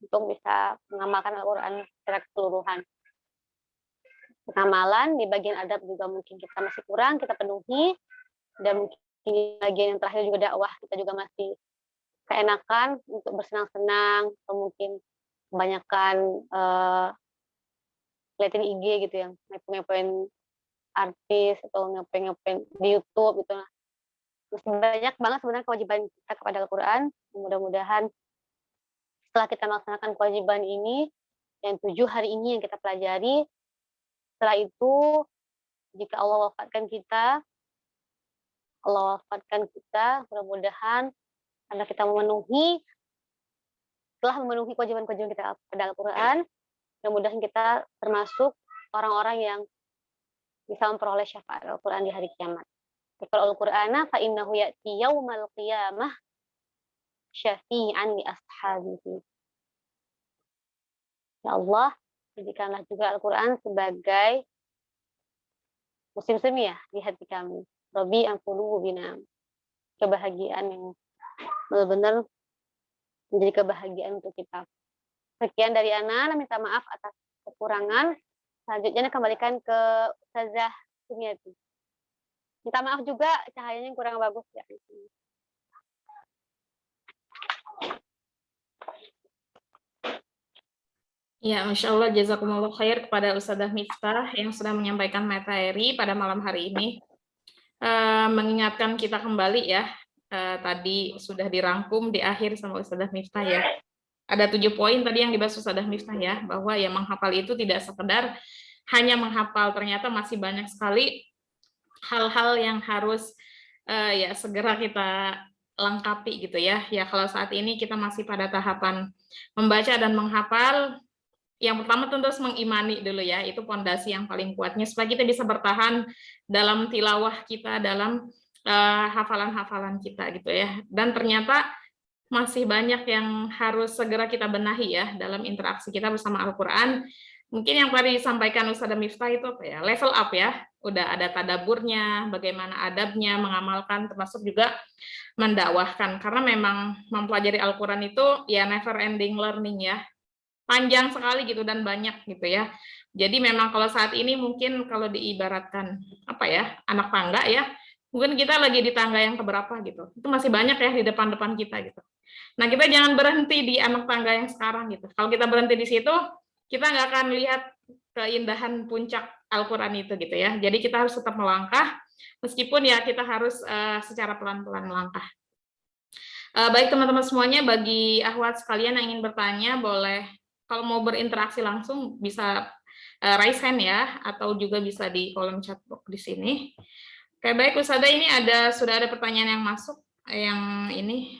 untuk bisa mengamalkan Al-Quran secara keseluruhan. Pengamalan di bagian adab juga mungkin kita masih kurang, kita penuhi, dan mungkin bagian yang terakhir juga dakwah, kita juga masih keenakan untuk bersenang-senang, atau mungkin kebanyakan liatin IG gitu yang ngepoin artis atau ngepoin di YouTube gitu. Masih banyak banget sebenarnya kewajiban kita kepada Al-Quran. Mudah-mudahan setelah kita melaksanakan kewajiban ini, yang 7 hari ini yang kita pelajari, setelah itu jika Allah wafatkan kita, mudah-mudahan karena kita telah memenuhi kewajiban-kewajiban kita pada Al-Quran, mudah-mudahan kita termasuk orang-orang yang bisa memperoleh syafaat Al-Quran di hari kiamat. Kalau Al-Qur'ana fa innahu ya'ti yaumal qiyamah syafi'an li ashabihi. Ya Allah, jadikanlah juga Al-Quran sebagai musim semi ya di hati kami. Robi angkuluhu bina. Kebahagiaan yang benar-benar menjadi kebahagiaan untuk kita. Sekian dari Ana, minta maaf atas kekurangan. Selanjutnya kembalikan ke Ustazah Sumiati. Minta maaf juga cahayanya yang kurang bagus ya. Ya, Masya Allah, jazakumullah khair kepada Ustazah Miftah yang sudah menyampaikan materi pada malam hari ini. Mengingatkan kita kembali ya, tadi sudah dirangkum di akhir sama Ustazah Miftah ya. Ada 7 poin tadi yang dibahas Ustazah Miftah ya, bahwa yang menghafal itu tidak sekedar hanya menghafal, ternyata masih banyak sekali hal-hal yang harus ya segera kita lengkapi gitu ya. Ya kalau saat ini kita masih pada tahapan membaca dan menghafal, yang pertama tentu harus mengimani dulu ya, itu pondasi yang paling kuatnya supaya kita bisa bertahan dalam tilawah kita, dalam hafalan-hafalan kita gitu ya. Dan ternyata masih banyak yang harus segera kita benahi ya dalam interaksi kita bersama Al-Quran. Mungkin yang tadi disampaikan Ustazah Miftah itu apa ya, level up ya, udah ada tadaburnya, bagaimana adabnya, mengamalkan, termasuk juga mendakwahkan. Karena memang mempelajari Al-Quran itu ya never ending learning ya, panjang sekali gitu dan banyak gitu ya. Jadi memang kalau saat ini mungkin kalau diibaratkan apa ya, anak tangga ya, mungkin kita lagi di tangga yang keberapa gitu. Itu masih banyak ya di depan-depan kita gitu. Nah, kita jangan berhenti di anak tangga yang sekarang gitu. Kalau kita berhenti di situ, kita nggak akan lihat keindahan puncak Al-Quran itu gitu ya. Jadi kita harus tetap melangkah, meskipun ya kita harus secara pelan-pelan melangkah. Baik teman-teman semuanya, bagi akhwat sekalian yang ingin bertanya, boleh kalau mau berinteraksi langsung bisa raise hand ya, atau juga bisa di kolom chat box di sini. Oke, baik Ustazah, ini sudah ada pertanyaan yang masuk, yang ini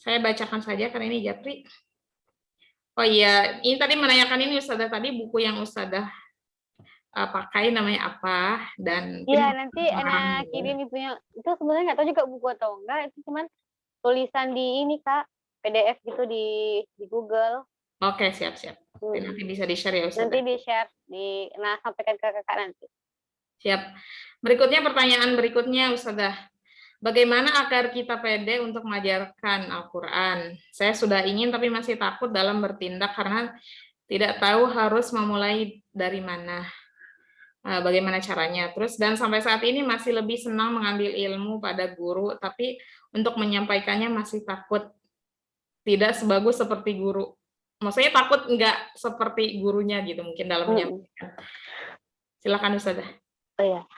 saya bacakan saja karena ini Japri. Oh iya, ini tadi menanyakan ini Ustazah, tadi buku yang Ustazah pakai namanya apa, dan Iya, nanti anak kirim itunya. Itu sebenarnya nggak tahu juga buku atau enggak, itu cuman tulisan di ini Kak, PDF gitu di Google. Oke, siap-siap. Nanti bisa di-share ya Ustazah. Nanti di-share, sampaikan ke kakak nanti. Siap. Berikutnya pertanyaan berikutnya Ustazah. Bagaimana agar kita pede untuk mengajarkan Al-Quran? Saya sudah ingin tapi masih takut dalam bertindak karena tidak tahu harus memulai dari mana. Bagaimana caranya? Terus dan sampai saat ini masih lebih senang mengambil ilmu pada guru, tapi untuk menyampaikannya masih takut tidak sebagus seperti guru. Maksudnya takut nggak seperti gurunya gitu mungkin dalam menyampaikan. Silakan Ustazah. Oh ya.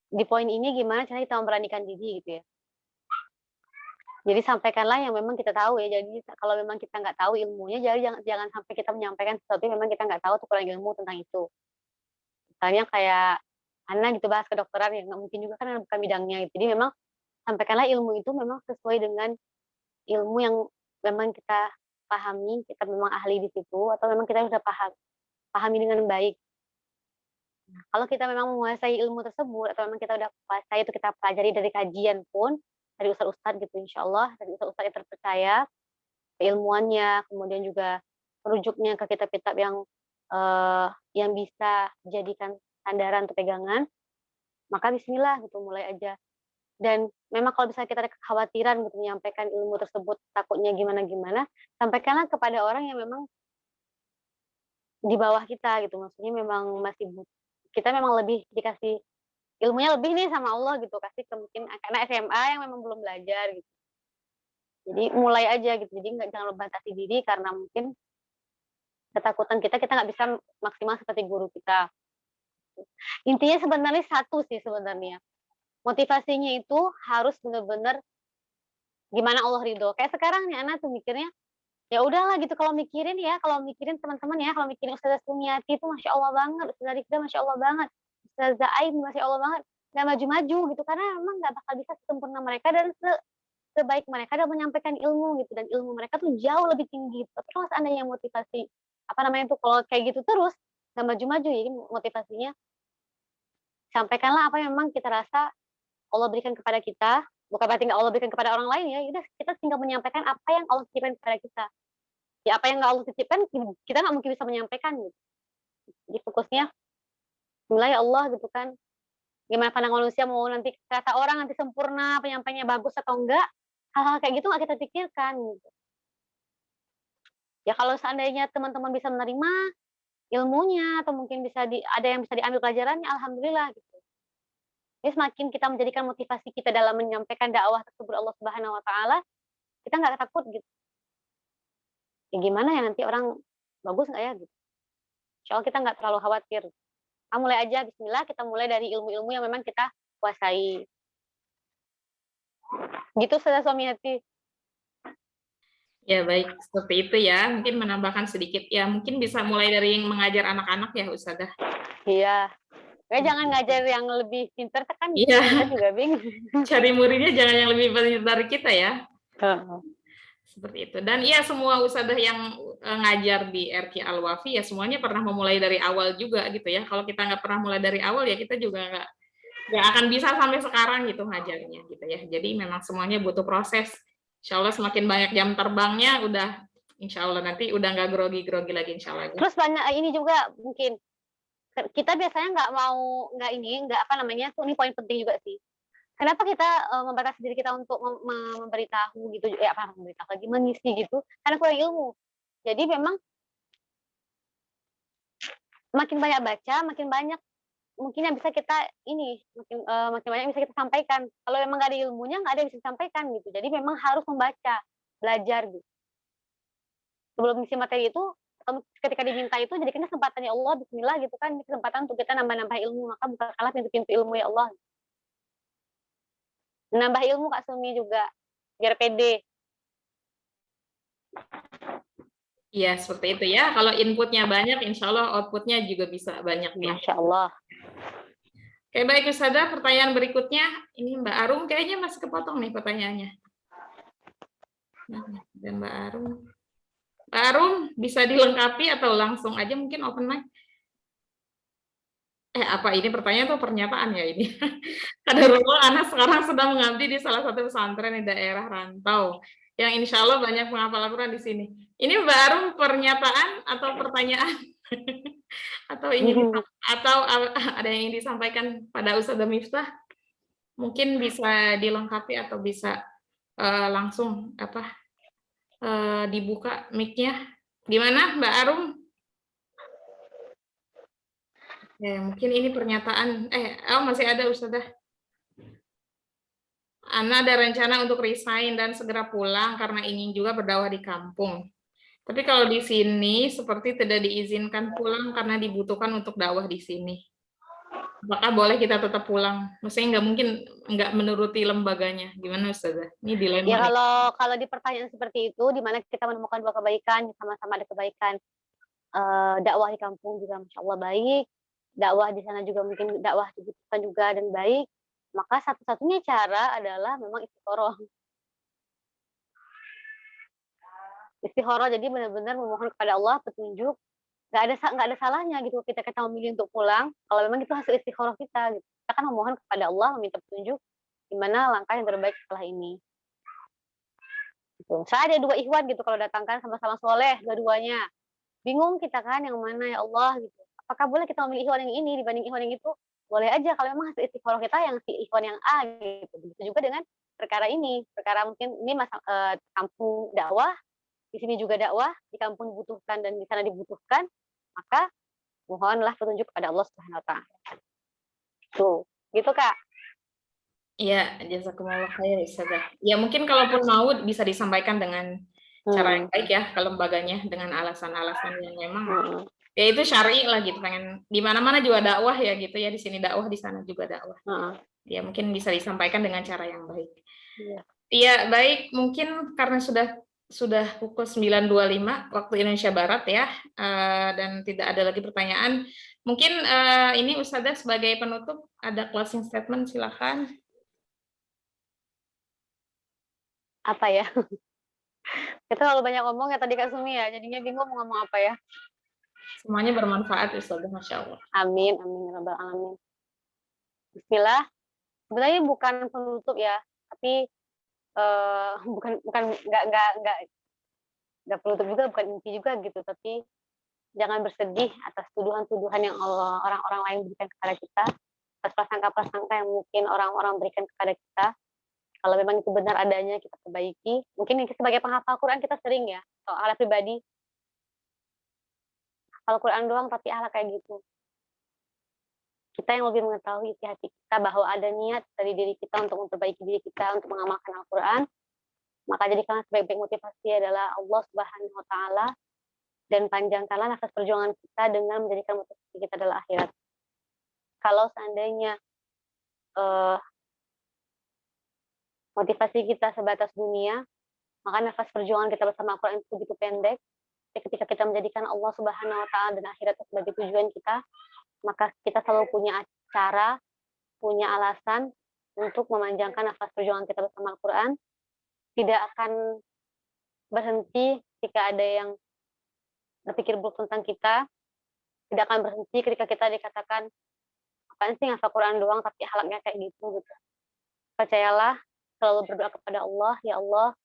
Di poin ini gimana cara kita memberanikan diri gitu ya. Jadi sampaikanlah yang memang kita tahu ya. Jadi kalau memang kita nggak tahu ilmunya, jadi jangan sampai kita menyampaikan sesuatu yang memang kita nggak tahu atau kurang ilmu tentang itu. Misalnya kayak Ana gitu bahas kedokteran yang nggak mungkin juga kan bukan bidangnya gitu. Jadi memang sampaikanlah ilmu itu memang sesuai dengan ilmu yang memang kita pahami, kita memang ahli di situ, atau memang kita sudah pahami dengan baik. Nah, kalau kita memang menguasai ilmu tersebut, atau memang kita udah kuasai itu kita pelajari dari kajian pun, dari ustadz-ustadz gitu insya Allah, dari ustadz-ustadz yang terpercaya, keilmuannya, kemudian juga merujuknya ke kitab-kitab yang bisa dijadikan sandaran atau pegangan, maka bismillah gitu, mulai aja. Dan memang kalau misalnya kita ada kekhawatiran gitu menyampaikan ilmu tersebut, takutnya gimana-gimana, sampaikanlah kepada orang yang memang di bawah kita gitu, maksudnya memang kita memang lebih dikasih ilmunya lebih nih sama Allah gitu, kasih ke mungkin karena SMA yang memang belum belajar gitu. Jadi mulai aja gitu, jadi jangan membatasi diri karena mungkin ketakutan kita nggak bisa maksimal seperti guru kita. Intinya sebenarnya satu sih sebenarnya, motivasinya itu harus benar-benar gimana Allah ridho. Kayak sekarang nih anak tuh mikirnya, ya udahlah gitu kalau mikirin teman-teman ya, kalau mikirin Ustazah Sumiati itu Masya Allah banget, Ustazah Rizda Masya Allah banget, Ustazah Aim Masya Allah banget, nggak maju-maju gitu, karena memang nggak bakal bisa sesempurna mereka dan sebaik mereka dalam menyampaikan ilmu gitu, dan ilmu mereka tuh jauh lebih tinggi. Tapi kalau seandainya motivasi, kalau kayak gitu terus, nggak maju-maju, jadi motivasinya sampaikanlah apa yang memang kita rasa Allah berikan kepada kita, bukan berarti nggak Allah berikan kepada orang lain ya, udah kita tinggal menyampaikan apa yang Allah titipkan kepada kita. Ya apa yang nggak Allah titipkan, kita nggak mungkin bisa menyampaikan gitu. Jadi fokusnya, mulai Allah gitu kan. Gimana pandang manusia mau nanti kata orang nanti sempurna, penyampaiannya bagus atau enggak, hal-hal kayak gitu nggak kita pikirkan gitu. Ya kalau seandainya teman-teman bisa menerima ilmunya, atau mungkin ada yang bisa diambil pelajarannya, alhamdulillah gitu. Jadi semakin kita menjadikan motivasi kita dalam menyampaikan dakwah tersebut Allah Subhanahu wa taala, kita nggak takut gitu. Ya gimana ya nanti orang bagus nggak ya gitu. Insya Allah kita nggak terlalu khawatir. Kita mulai aja, bismillah, kita mulai dari ilmu-ilmu yang memang kita kuasai. Gitu sudah suami hati. Ya baik, seperti itu ya. Mungkin menambahkan sedikit ya, mungkin bisa mulai dari yang mengajar anak-anak ya Ustazah. Iya. Jangan ngajar yang lebih pintar kan, Iya. kita juga bingung. Cari muridnya jangan yang lebih pintar dari kita ya. Heeh. Seperti itu. Dan iya semua ustadzah yang ngajar di RQ Al-Wafi ya semuanya pernah memulai dari awal juga gitu ya. Kalau kita nggak pernah mulai dari awal ya kita juga nggak akan bisa sampai sekarang gitu ngajarnya gitu ya. Jadi memang semuanya butuh proses. Insya Allah semakin banyak jam terbangnya udah insya Allah nanti udah nggak grogi-grogi lagi insya Allah. Terus banyak ini juga mungkin kita biasanya ini poin penting juga sih. Kenapa kita membatasi diri kita untuk memberitahu gitu, mengisi gitu, karena kurang ilmu. Jadi memang makin banyak baca, makin banyak mungkin yang bisa kita makin banyak yang bisa kita sampaikan. Kalau memang nggak ada ilmunya, nggak ada yang bisa disampaikan gitu. Jadi memang harus membaca, belajar gitu. Sebelum isi materi itu, ketika diminta itu, jadikan kesempatan ya Allah, bismillah gitu kan, kesempatan untuk kita nambah-nambah ilmu, maka bukakanlah pintu-pintu ilmu ya Allah. Nambah ilmu Kak Sumi juga, biar pede. Iya, seperti itu ya. Kalau inputnya banyak, insya Allah outputnya juga bisa banyak ya. Masya Allah. Oke, baik Ustazah, pertanyaan berikutnya, ini Mbak Arum kayaknya masih kepotong nih pertanyaannya. Dan Mbak Arum bisa dilengkapi atau langsung aja mungkin open mic? Apa ini pertanyaan atau pernyataan ya ini? Kadarullah anak sekarang sedang mengabdi di salah satu pesantren di daerah rantau yang insya Allah banyak menghafal Al-Quran di sini. Ini Mbak Arum pernyataan atau pertanyaan? Atau ada yang ingin disampaikan pada Ustazah Miftah? Mungkin bisa dilengkapi atau bisa langsung dibuka mic-nya. Gimana Mbak Arum? Ya, mungkin ini pernyataan. Masih ada Ustazah. Ana ada rencana untuk resign dan segera pulang karena ingin juga berdakwah di kampung. Tapi kalau di sini seperti tidak diizinkan pulang karena dibutuhkan untuk dakwah di sini. Apakah boleh kita tetap pulang? Maksudnya nggak mungkin nggak menuruti lembaganya. Gimana Ustazah? Ini dilema. Ya kalau di pertanyaan seperti itu, di mana kita menemukan dua kebaikan, sama-sama ada kebaikan. Dakwah di kampung juga Masya Allah baik. Dakwah di sana juga mungkin dakwah dibutuhkan juga dan baik. Maka satu-satunya cara adalah memang istiqoroh. Istikharah, jadi benar-benar memohon kepada Allah petunjuk. Nggak ada salahnya gitu kita memilih untuk pulang, kalau memang itu hasil istikharah kita gitu. Kita kan memohon kepada Allah, meminta petunjuk gimana langkah yang terbaik setelah ini. Gitu. Misalnya ada 2 ikhwan gitu kalau datang kan sama-sama soleh dua-duanya. Bingung kita kan yang mana ya Allah gitu. Apakah boleh kita memilih ikhwan yang ini dibanding ikhwan yang itu? Boleh aja kalau memang hasil istikharah kita yang si ikhwan yang A gitu. Begitu juga dengan perkara ini. Perkara mungkin ini kampung dakwah, di sini juga dakwah, di kampung dibutuhkan dan di sana dibutuhkan, maka mohonlah petunjuk kepada Allah Subhanahu wa taala. Tuh, gitu Kak. Iya, jazakumullah khair Ustazah. Ya mungkin kalaupun mau bisa disampaikan dengan cara yang baik ya ke lembaganya dengan alasan-alasan yang memang ya itu syar'i lah gitu, pengen di mana-mana juga dakwah ya gitu ya, di sini dakwah, di sana juga dakwah. Ya mungkin bisa disampaikan dengan cara yang baik. Iya, baik, mungkin karena sudah pukul 9.25 waktu Indonesia Barat ya, dan tidak ada lagi pertanyaan. Mungkin ini Ustazah sebagai penutup ada closing statement, silakan. Apa ya? Kita terlalu banyak ngomong ya tadi Kak Sumi ya, jadinya bingung mau ngomong apa ya. Semuanya bermanfaat Ustazah, Masya Allah. Amin, amin, rabbal alamin. Bismillah. Sebenarnya bukan penutup ya, tapi bukan nggak penutup juga, bukan inti juga gitu, tapi jangan bersedih atas tuduhan-tuduhan yang orang-orang lain berikan kepada kita, atas prasangka-prasangka yang mungkin orang-orang berikan kepada kita. Kalau memang itu benar adanya, kita perbaiki. Mungkin sebagai penghafal Quran kita sering ya, soal pribadi, hafal Quran doang tapi akhlak kayak gitu. Kita yang lebih mengetahui isi hati kita bahwa ada niat dari diri kita untuk memperbaiki diri kita, untuk mengamalkan Al-Quran. Maka jadikanlah sebaik-baik motivasi adalah Allah Subhanahu wa taala, dan panjangkanlah nafas perjuangan kita dengan menjadikan motivasi kita adalah akhirat. Kalau seandainya motivasi kita sebatas dunia, maka nafas perjuangan kita bersama Al-Quran itu begitu pendek. Tapi ketika kita menjadikan Allah Subhanahu wa taala dan akhirat sebagai tujuan kita, maka kita selalu punya cara, punya alasan untuk memanjangkan nafas perjuangan kita bersama Al-Quran. Tidak akan berhenti ketika ada yang berpikir buruk tentang kita. Tidak akan berhenti ketika kita dikatakan, apaan sih ngafal Quran doang tapi akhlaknya kayak gitu. Percayalah, selalu berdoa kepada Allah, ya Allah,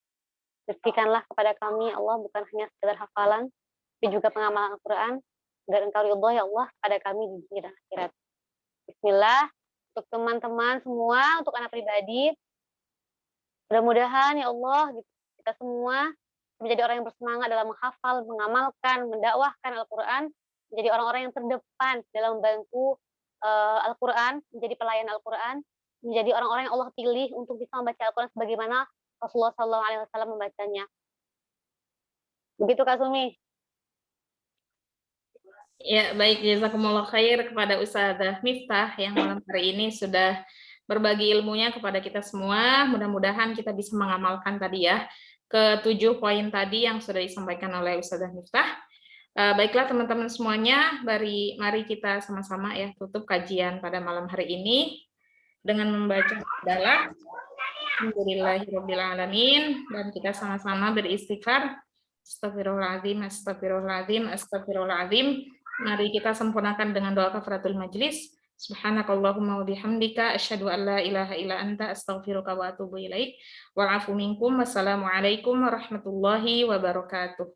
rezekikanlah kepada kami, Allah, bukan hanya sekedar hafalan, tapi juga pengamalan Al-Quran, agar Engkau ridho ya Allah pada kami di dunia dan akhirat. Bismillah, untuk teman-teman semua, untuk anak pribadi, mudah-mudahan ya Allah kita semua menjadi orang yang bersemangat dalam menghafal, mengamalkan, mendakwahkan Al-Quran, menjadi orang-orang yang terdepan dalam membantu Al-Quran, menjadi pelayan Al-Quran, menjadi orang-orang yang Allah pilih untuk bisa membaca Al-Quran sebagaimana Rasulullah SAW membacanya. Begitu Kak Sumi. Ya, baik, jazakumullah khair kepada Ustazah Miftah yang malam hari ini sudah berbagi ilmunya kepada kita semua. Mudah-mudahan kita bisa mengamalkan tadi ya, ke-7 poin tadi yang sudah disampaikan oleh Ustazah Miftah. Baiklah teman-teman semuanya, mari kita sama-sama ya tutup kajian pada malam hari ini dengan membaca adalah Alhamdulillahirabbil alamin, dan kita sama-sama beristighfar. Astagfirullahaladzim, astagfirullahaladzim, astagfirullahaladzim. Mari kita sempurnakan dengan doa kafaratul majlis. Subhanakallahumma wa bihamdika asyhadu an la ilaha illa anta astaghfiruka wa atubu ilaik. Wa'afu minkum. Wassalamualaikum warahmatullahi wabarakatuh.